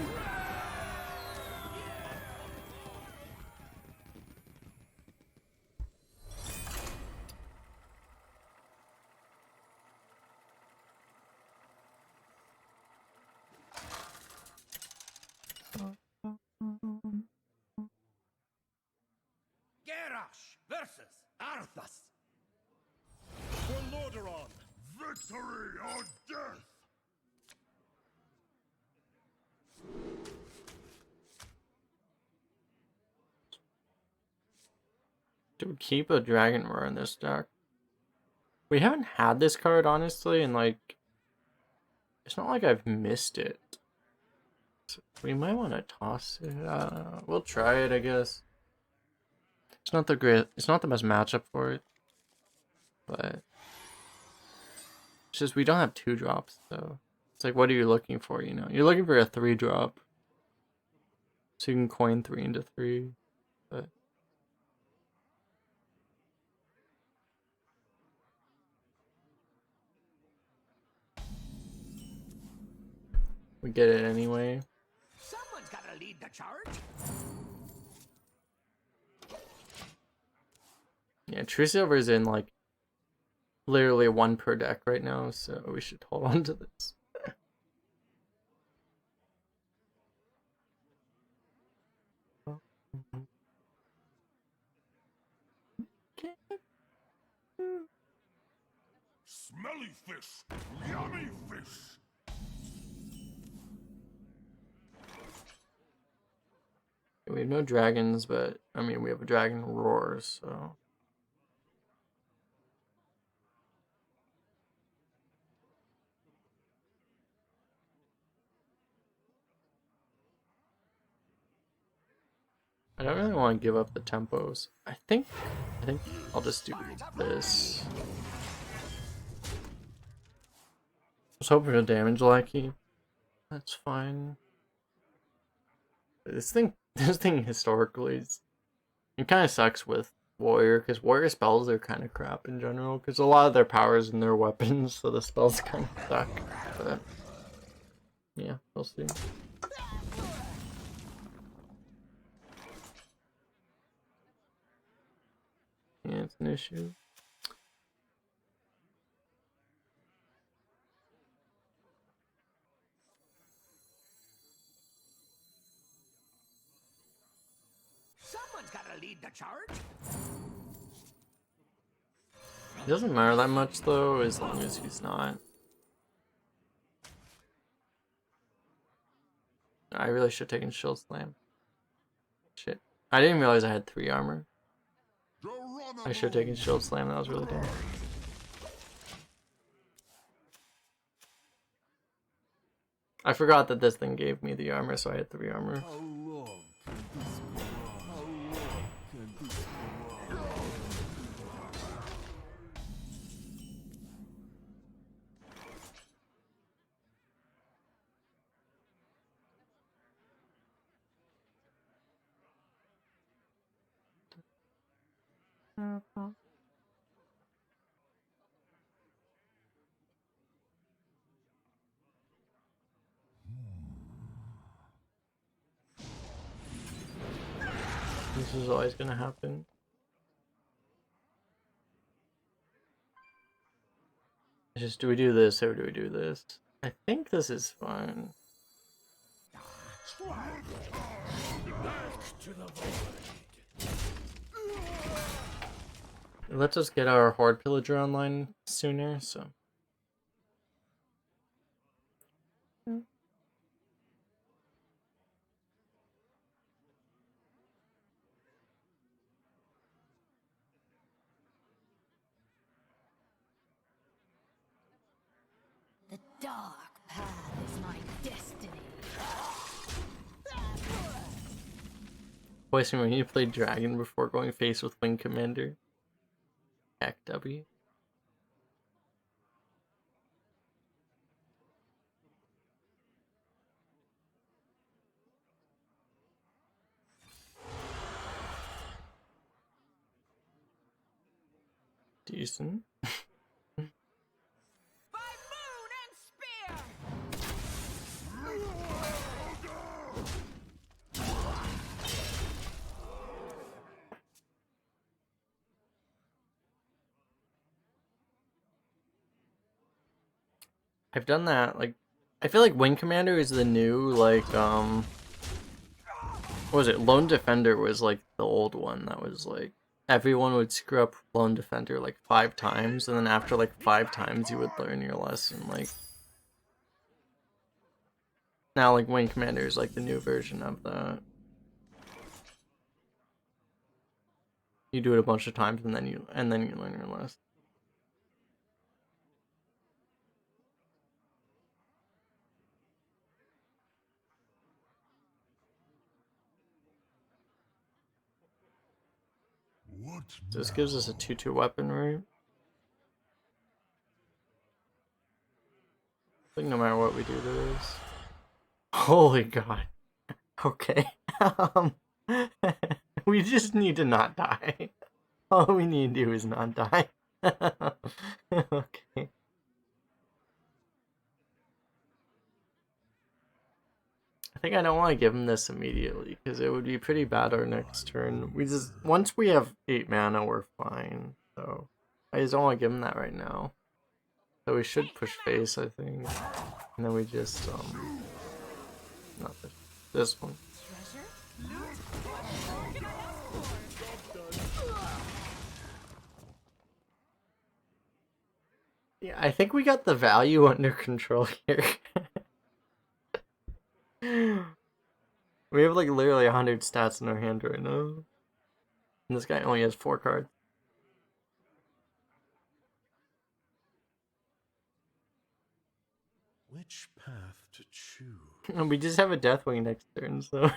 Garrosh versus Arthas. For Lordaeron. Victory or death. Do we keep a dragon roar in this deck? We haven't had this card, honestly, and like, it's not like I've missed it. So we might want to toss it. We'll try it, I guess. It's not the best matchup for it, but it's just we don't have 2-drops, so it's like, what are you looking for? You know, you're looking for a 3-drop, so you can coin 3 into 3, but. We get it anyway. Someone's gotta lead the charge. Yeah, True Silver's in like literally 1 per deck right now, so we should hold on to this. Smelly fish. Yummy fish. We have no dragons, but I mean we have a dragon roar, so. I don't really want to give up the tempos. I think I'll just do this. I was hoping for damage lackey. That's fine. This thing historically it kind of sucks with warrior, because warrior spells are kind of crap in general, because a lot of their powers in their weapons, so the spells kind of suck. But yeah, we'll see. Yeah, it's an issue. Someone's gotta lead the charge. It doesn't matter that much though, as long as he's not. I really should have taken Shield Slam. Shit. I didn't realize I had 3 armor. I should have taken Shield Slam, that was really dumb. I forgot that this thing gave me the armor, so I had 3 armor. How long can this go on? How long can this go on? This is always gonna happen. It's just, do we do this or do we do this? I think this is fine. Back to the void. It lets us get our Horde Pillager online sooner, so. The dark path is my destiny. Voicing when you play Dragon before going face with Wing Commander. Heck W. Decent. By moon and spear! I've done that, like, I feel like Wing Commander is the new, like, what was it? Lone Defender was, like, the old one that was, like, everyone would screw up Lone Defender, like, 5 times, and then after, like, 5 times you would learn your lesson, like. Now, like, Wing Commander is, like, the new version of that. You do it a bunch of times, and then you learn your lesson. What So this gives us a 2/2 weapon, right? I think no matter what we do to this. Holy god. Okay. We just need to not die. All we need to do is not die. Okay. I think I don't want to give him this immediately, because it would be pretty bad our next turn. We just, once we have 8 mana, we're fine. So, I just don't want to give him that right now. So we should push face, I think. And then we just, not this one. Treasure? Loot? What more can I ask for? Yeah, I think we got the value under control here. We have like literally 100 stats in our hand right now. And this guy only has 4 cards. Which path to choose? And we just have a Deathwing next turn, so.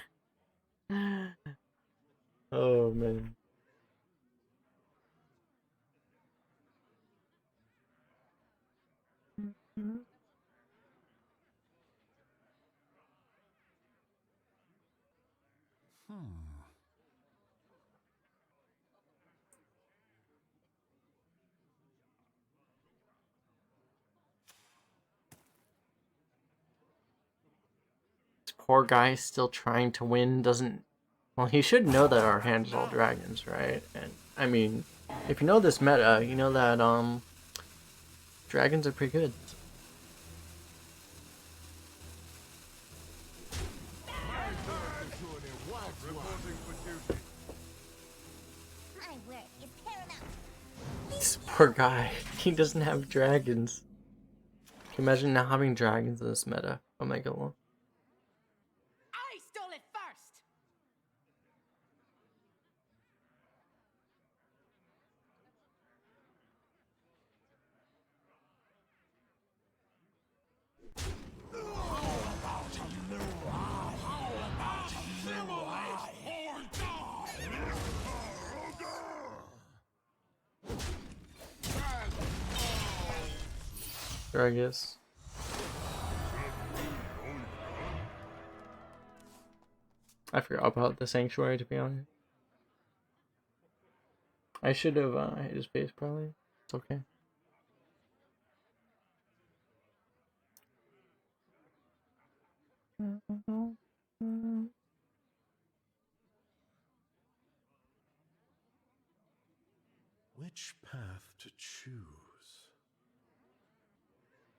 Oh man. This poor guy still trying to win, doesn't. Well, he should know that our hand is all dragons, right? And I mean, if you know this meta, you know that dragons are pretty good. My work is paramount. This poor guy, he doesn't have dragons. Can you imagine not having dragons in this meta? Omega 1. I stole it first! Sure, I guess. I forgot about the sanctuary, to be honest. I should have hit his face, probably. It's okay. Which path to choose?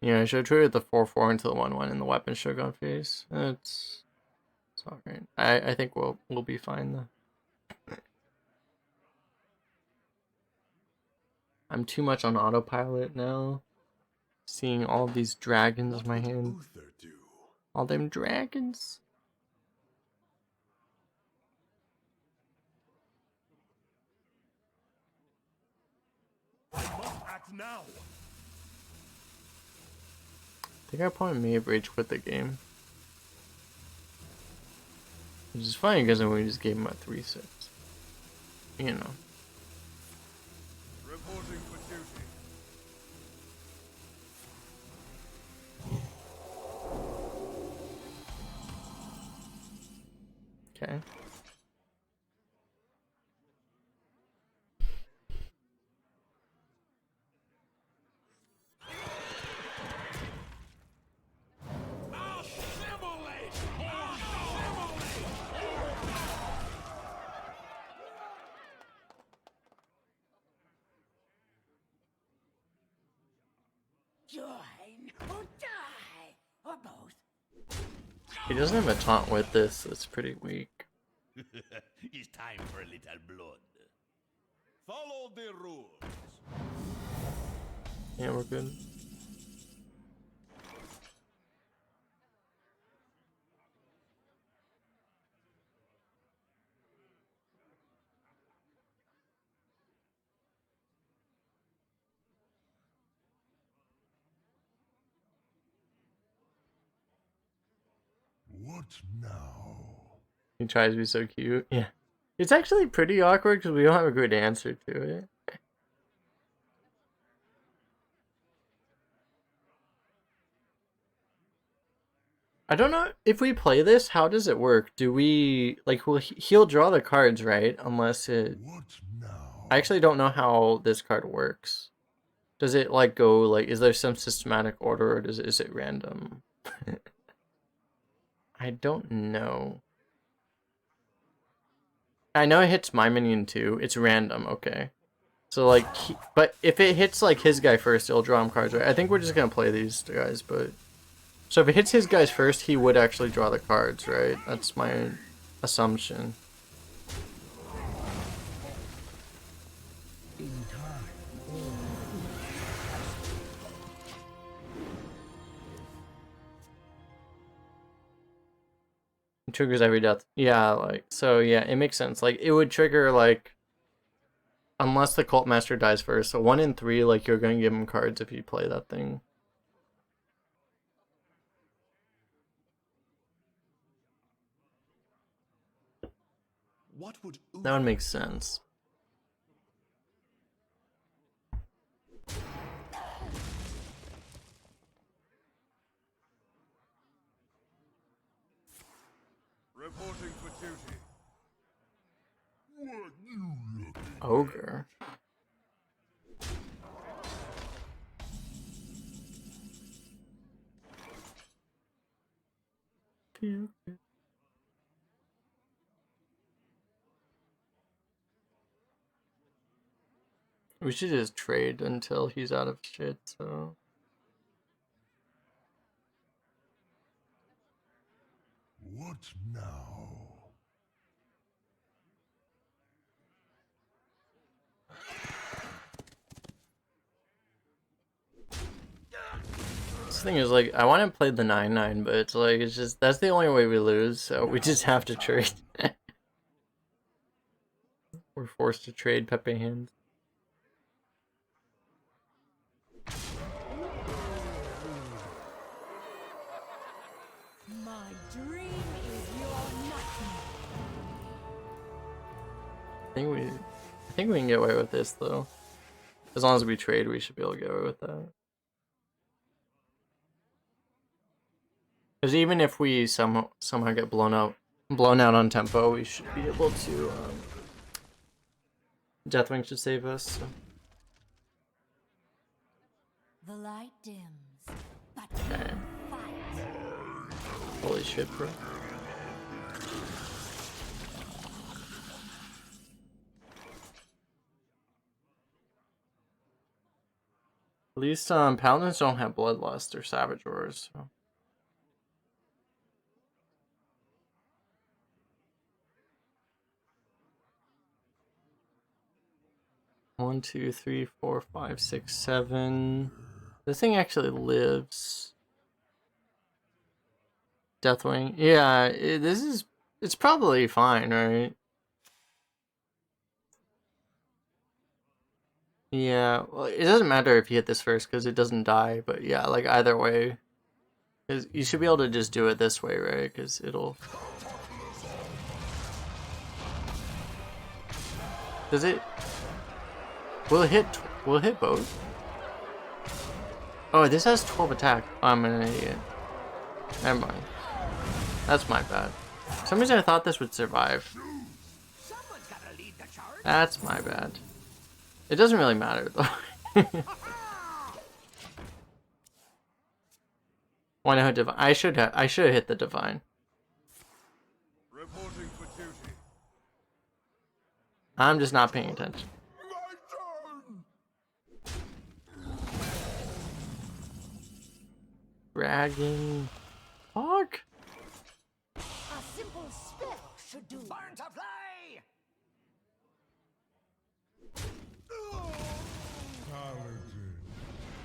Yeah, I should have traded the 4/4 into the 1/1, and the weapon should have gone face. It's alright. I think we'll be fine though. I'm too much on autopilot now. Seeing all these dragons in my hand. Uther do? All them dragons. I must act now. I think I probably may have rage quit the game. Which is funny because we just gave him a 3/6. You know. Reporting for duty. Okay. Join or die, or both. He doesn't have a taunt with this. It's pretty weak. It's time for a little blood. Follow the rules. Yeah, we're good. What now? He tries to be so cute. Yeah. It's actually pretty awkward because we don't have a good answer to it. I don't know if we play this, how does it work? Do we, like, he'll draw the cards, right? Unless it... What now? I actually don't know how this card works. Does it, like, go, like, is there some systematic order, or is it random? I don't know. I know it hits my minion too. It's random, okay. So, like, but if it hits, like, his guy first, it'll draw him cards, right? I think we're just gonna play these guys, but... So if it hits his guys first, he would actually draw the cards, right? That's my assumption. It triggers every death. Yeah, like, so yeah, it makes sense. Like, it would trigger, like, unless the Cult Master dies first. So 1 in 3, like, you're gonna give him cards if you play that thing. What would That would make sense. Reporting for duty. What you looking? Ogre. We should just trade until he's out of shit, so... What now? This thing is like, I want to play the 9/9, but it's like, it's just, that's the only way we lose, so we just have to trade. We're forced to trade Pepe hands. My dream is your nightmare. I think we can get away with this though. As long as we trade, we should be able to get away with that. Because even if we somehow get blown out on tempo, we should be able to. Deathwing should save us. So. The light dims, but Okay. fight. Holy shit, bro. At least paladins don't have bloodlust or savage roars. So. One, two, three, four, five, six, seven. This thing actually lives. Deathwing. Yeah, it's probably fine, right? Yeah, well, it doesn't matter if you hit this first because it doesn't die, but yeah, like either way. Because you should be able to just do it this way, right? Because it'll... Does it... Will it hit both? Oh, this has 12 attack. Oh, I'm an idiot. Never mind. That's my bad. For some reason I thought this would survive. That's my bad. It doesn't really matter though. Why not divine? I should have hit the divine. Reporting for duty. I'm just not paying attention. Dragon. Fuck. A simple spell should do. Burn to play! Paladin,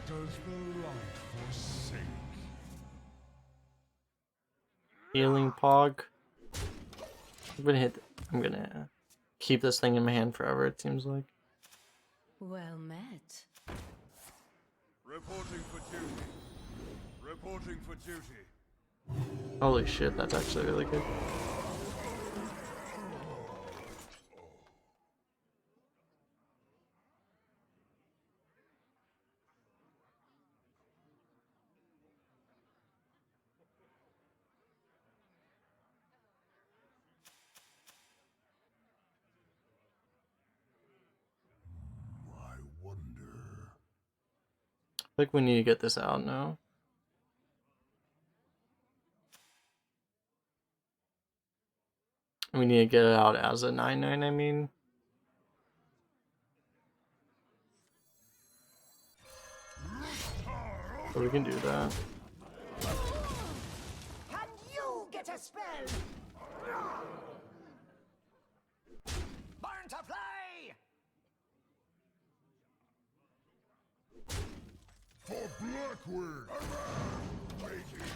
does the light forsake? Healing Pog. I'm gonna keep this thing in my hand forever, it seems like. Well met. Reporting for duty. Reporting for duty. Holy shit, that's actually really good. I wonder. I think we need to get this out now. We need to get it out as a 9/9, I mean. So we can do that. Can you get a spell? Burn to play! For Blackwood! Waiting!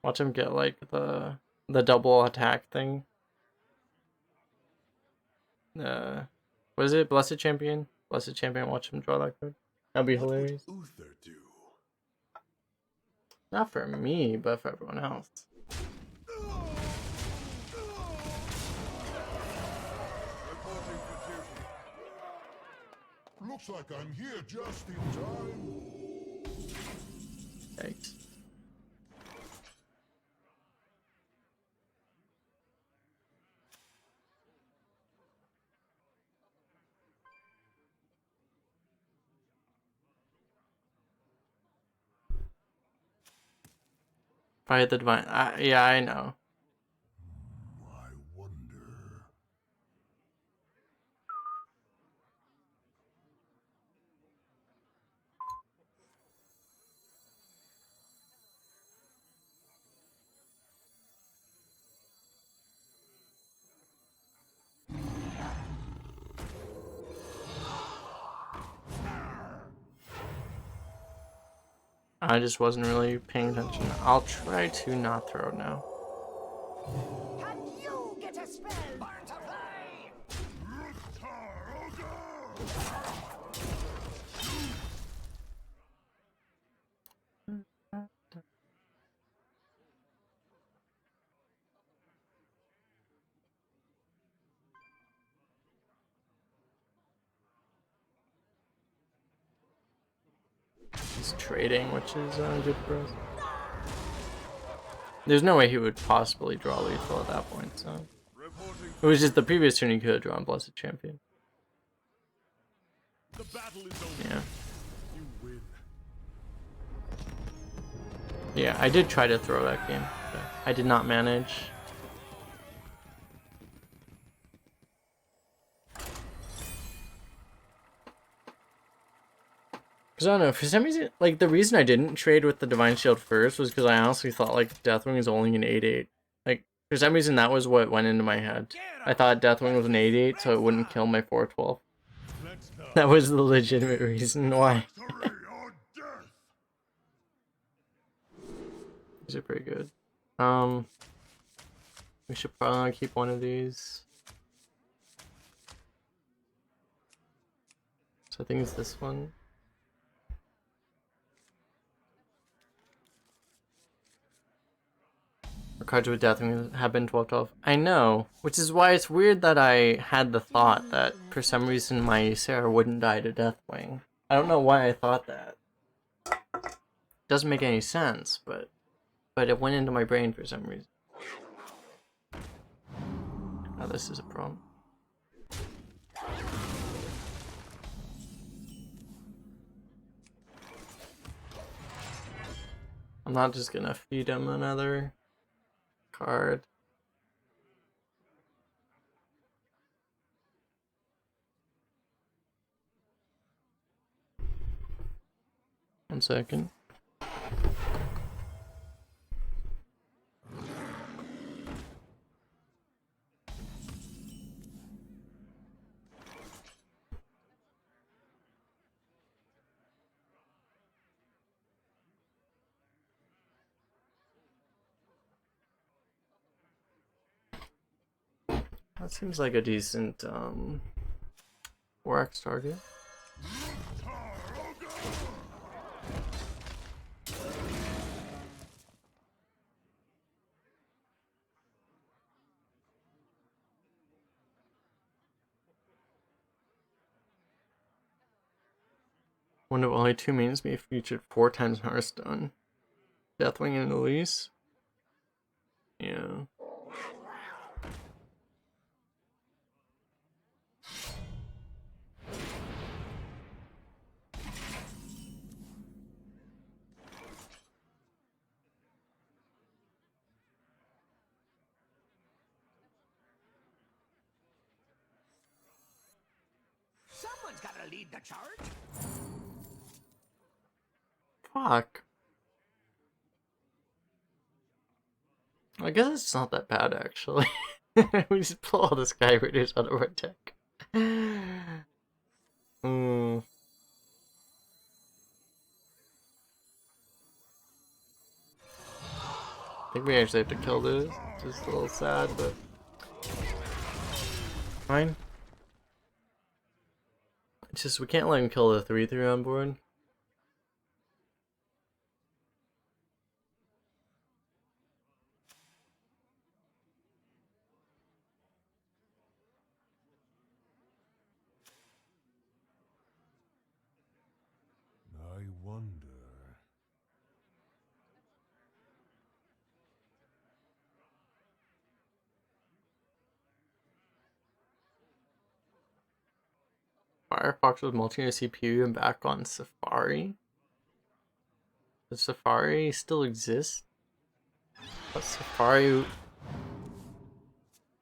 Watch him get like the double attack thing. What is it? Blessed Champion? Blessed Champion, watch him draw that card. That'd be hilarious. Uther do? Not for me, but for everyone else. Reporting for duty. Looks like I'm here just in time. Yikes. If I hit the divine, yeah, I know. I wonder. I just wasn't really paying attention. I'll try to not throw now. Can you get a spell? Burn to play! just trading, which is good for us. There's no way he would possibly draw lethal at that point, so... It was just the previous turn he could have drawn Blessed Champion. The battle is over. Yeah. You win. Yeah, I did try to throw that game, but I did not manage. Because I don't know, for some reason, like, the reason I didn't trade with the Divine Shield first was because I honestly thought, like, Deathwing is only an 8/8. Like, for some reason, that was what went into my head. I thought Deathwing was an 8/8, so it wouldn't kill my 4/12. That was the legitimate reason why. These are pretty good. We should probably keep one of these. So I think it's this one. Or cards with Deathwing have been 12/12. I know, which is why it's weird that I had the thought that for some reason my Sarah wouldn't die to Deathwing. I don't know why I thought that. Doesn't make any sense, but it went into my brain for some reason. Oh, this is a problem. I'm not just gonna feed him another card. One second. That seems like a decent 4x target. One of only two mains be featured 4 times in Hearthstone. Deathwing and Elise. Yeah. Someone's gotta lead the charge. Fuck. I guess it's not that bad, actually. We just pull all the Sky Raiders out of our deck. I think we actually have to kill this. Just a little sad, but fine. It's just we can't let him kill the 3/3 on board. I wonder. Firefox with multi CPU and back on Safari. Does Safari still exist? But Safari...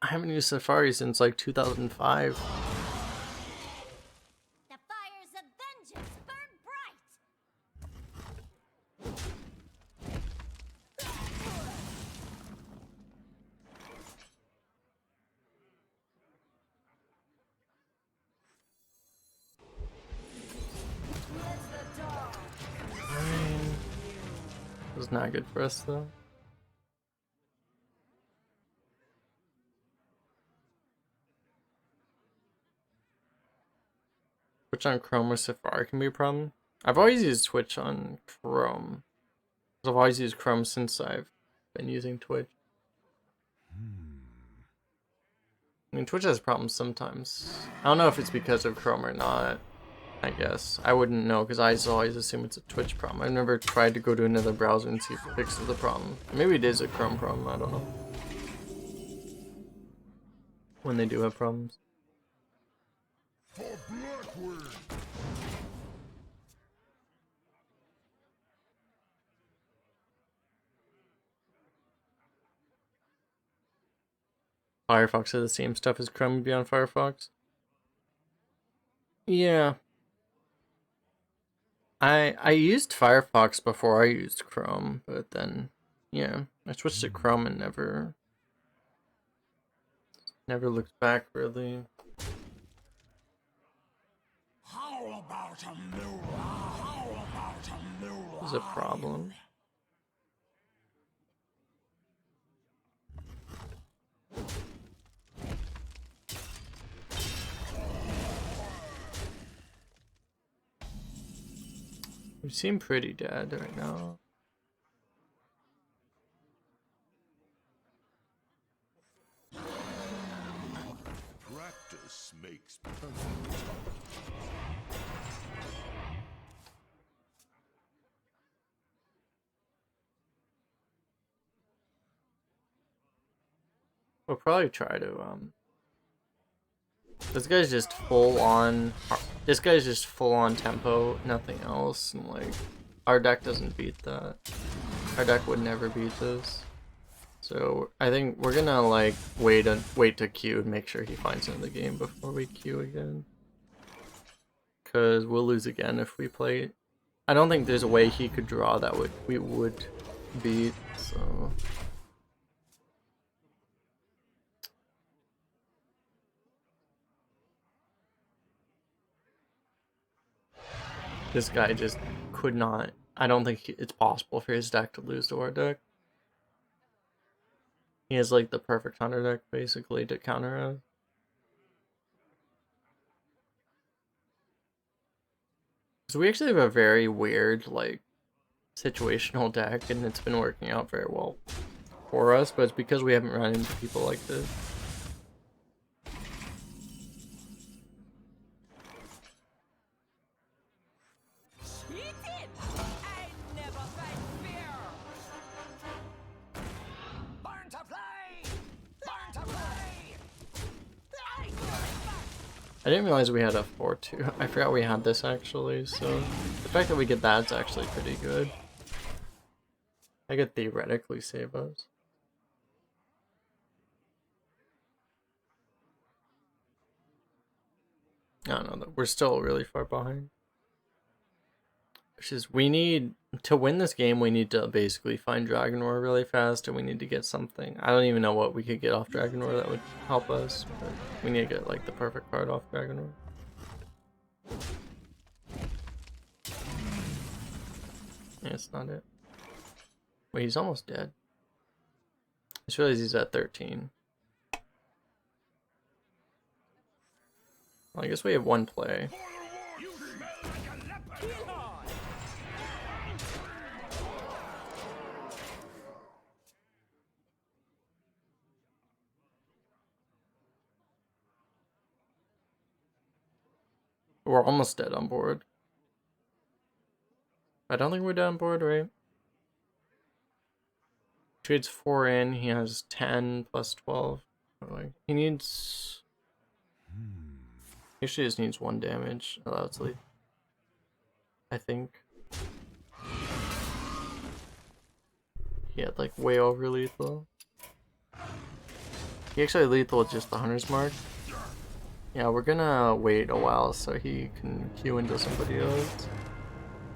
I haven't used Safari since like 2005. The fires of vengeance burn bright. It's not good for us though. Twitch on Chrome or Safari can be a problem. I've always used Twitch on Chrome. I've always used Chrome since I've been using Twitch. I mean, Twitch has problems sometimes. I don't know if it's because of Chrome or not. I guess. I wouldn't know because I always assume it's a Twitch problem. I've never tried to go to another browser and see if it fixes the problem. Maybe it is a Chrome problem, I don't know. When they do have problems. For Blackwing. Firefox has the same stuff as Chrome would be on Firefox. Yeah. I used Firefox before I used Chrome, but then yeah, I switched to Chrome and never looked back really. How about a mirror? How about a mirror? Is a problem. We seem pretty dead right now. Practice makes perfect. We'll probably try to this guy's just full on tempo, nothing else, and like our deck doesn't beat that. Our deck would never beat this. So I think we're gonna like wait to queue and make sure he finds another game before we queue again. Cause we'll lose again if we play. I don't think there's a way he could draw that we would beat, so this guy just could not. I don't think it's possible for his deck to lose to our deck. He has like the perfect hunter deck basically to counter us. So we actually have a very weird like situational deck, and it's been working out very well for us, but it's because we haven't run into people like this. I didn't realize we had a 4-2. I forgot we had this actually, so the fact that we get that is actually pretty good. I could theoretically save us. I don't know, we're still really far behind. Which is, we need to win this game, we need to basically find Dragonmaw really fast, and we need to get something. I don't even know what we could get off Dragonmaw that would help us, but we need to get like the perfect card off Dragonmaw. Yeah, it's not it. Wait, he's almost dead. I just realized he's at 13. Well, I guess we have one play. We're almost dead on board. I don't think we're dead on board, right? Trades 4 in, he has 10 plus 12. Like, he needs... He actually just needs 1 damage. Oh, that's like... I think. He had like way over lethal. He actually lethal with just the hunter's mark. Yeah, we're gonna wait a while so he can queue into somebody else.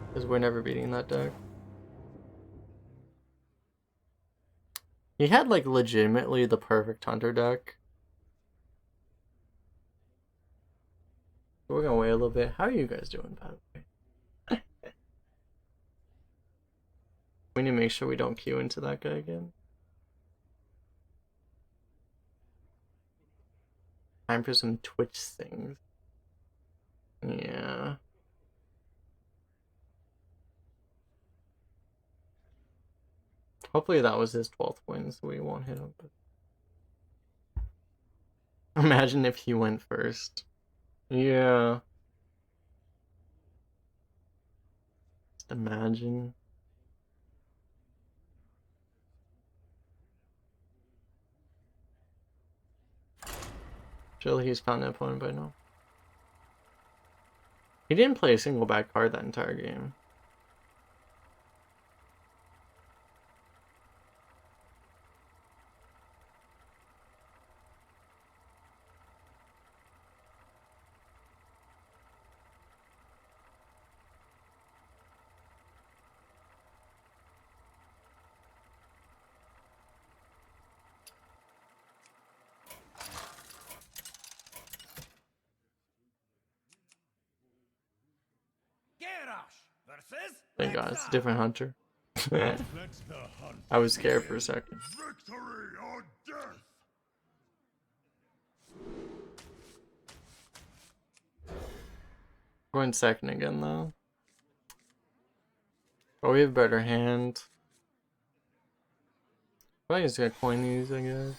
Because we're never beating that deck. He had like legitimately the perfect hunter deck. We're gonna wait a little bit. How are you guys doing, by the way? We need to make sure we don't queue into that guy again. Time for some Twitch things. Yeah. Hopefully that was his 12th win, so we won't hit him. But... Imagine if he went first. Yeah. Just imagine. Surely he's found an opponent by now. He didn't play a single bad card that entire game. Versus Thank God, it's a different hunter. Let the hunt I was scared for a second. victory or death. Going second again though. But we have a better hand. Probably just gonna coin these, I guess.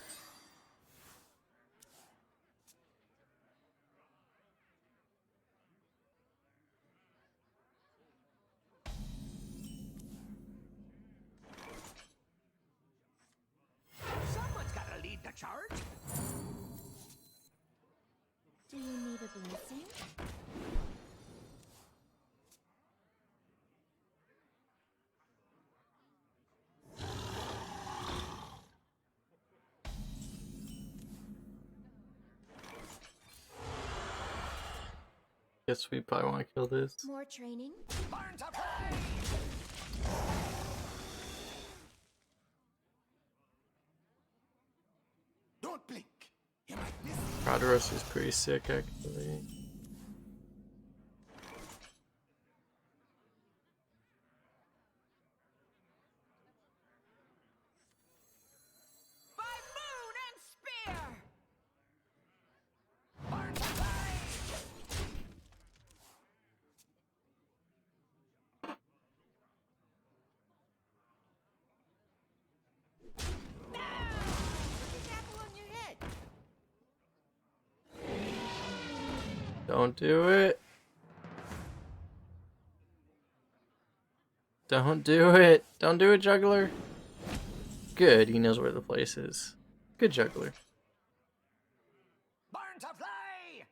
Someone's gotta lead the charge. Do you need a blessing? Guess we probably want to kill this. More training? Burn to play. Don't blink. You might miss. Proteros is pretty sick actually. By moon and spear! Burn to play. Don't do it. Don't do it. Don't do it, juggler. Good, he knows where the place is. Good juggler. Burn to play.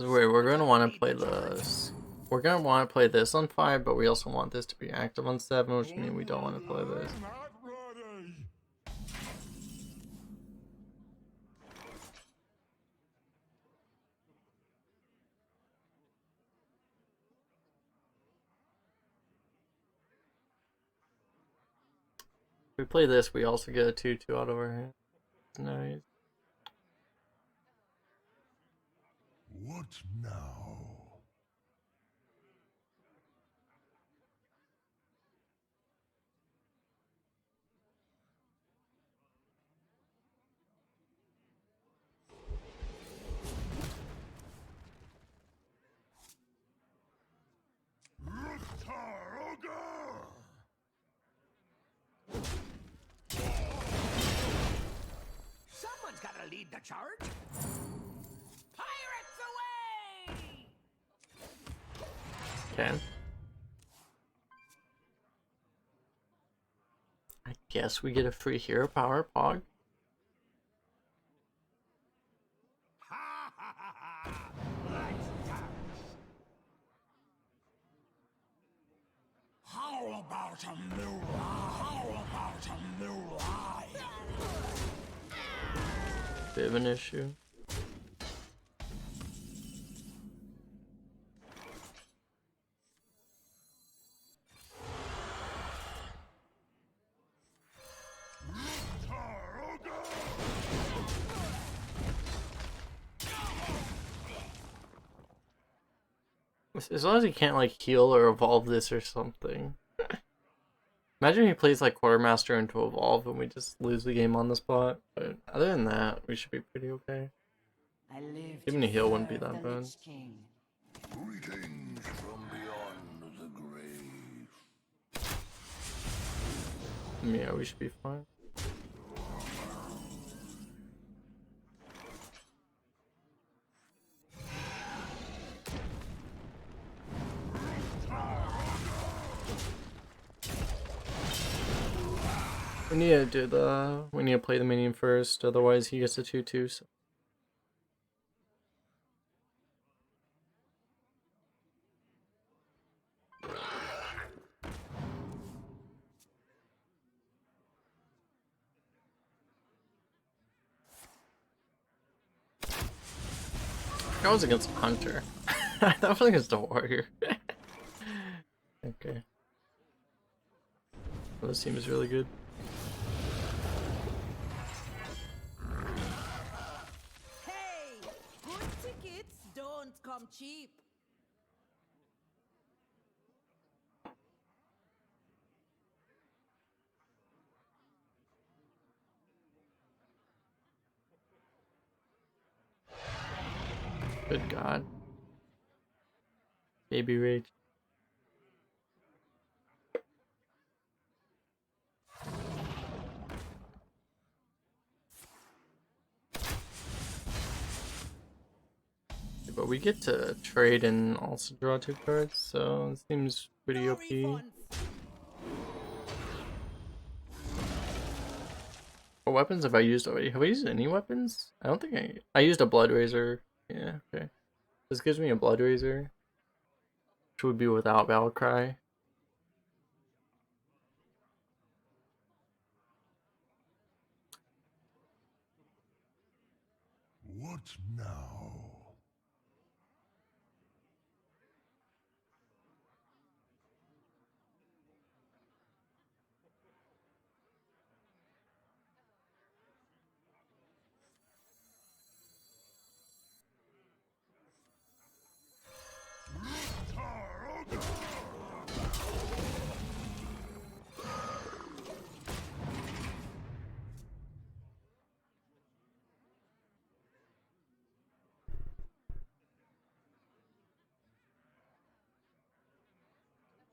Wait, we're gonna want to play this. We're gonna want to play this on 5, but we also want this to be active on 7, which means we don't want to play this. Not ready. If we play this, we also get a 2/2 out of our hand. Nice. What now? Someone's gotta lead the charge. Pirates away! Okay. I guess we get a free hero power, Pog. Ha ha ha ha! Let's dance. How about a new How about a new lie? Bit of an issue. As long as he can't like heal or evolve this or something. Imagine he plays like Quartermaster into evolve and we just lose the game on the spot. But other than that, we should be pretty okay. I live Even to a heal wouldn't be serve that the bad. Lich King. Greetings from beyond the grave. Yeah, we should be fine. We need to do the. We need to play the minion first, otherwise he gets a 2/2. So. That was against a hunter. That was against a warrior. Okay. Well, this team is really good. Hey! Good tickets don't come cheap. Good God. Baby rage. But we get to trade and also draw 2 cards, so it seems pretty No OP. refunds. What weapons have I used already? Have I used any weapons? I don't think I used a Blood Razor. Yeah, okay. This gives me a Blood Razor, which would be without Valkyrie. What now?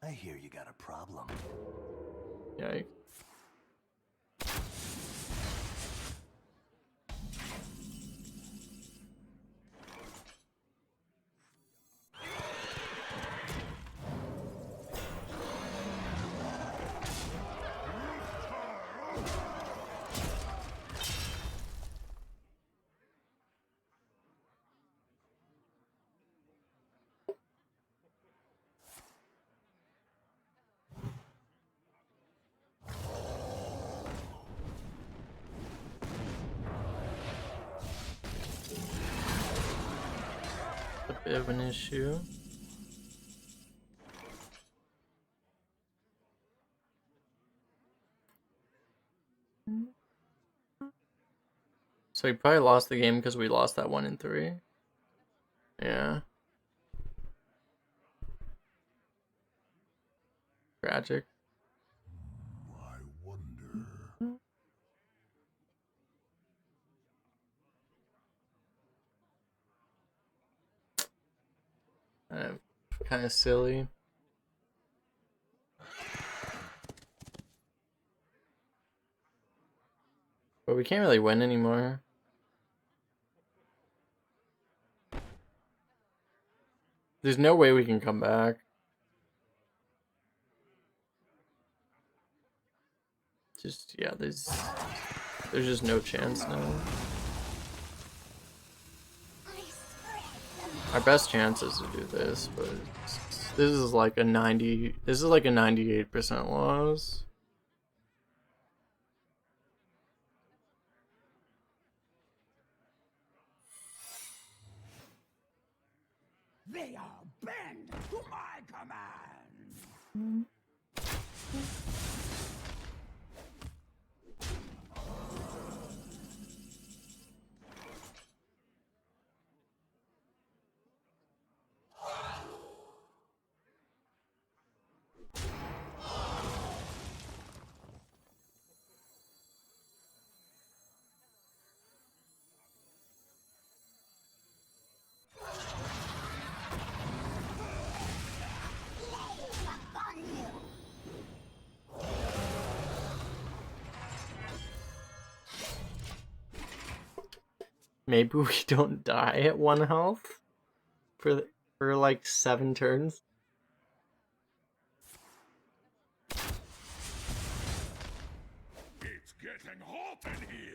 I hear you got a problem. Yikes. A bit of an issue. So we probably lost the game because we lost that 1 in 3. Yeah. Tragic. I wonder. Kind of silly. But we can't really win anymore. There's no way we can come back. Just, yeah, there's just no chance now. Our best chance is to do this, but this is like a 98% loss. They are bend to my command. maybe we don't die at 1 health for like 7 turns. It's getting hot in here.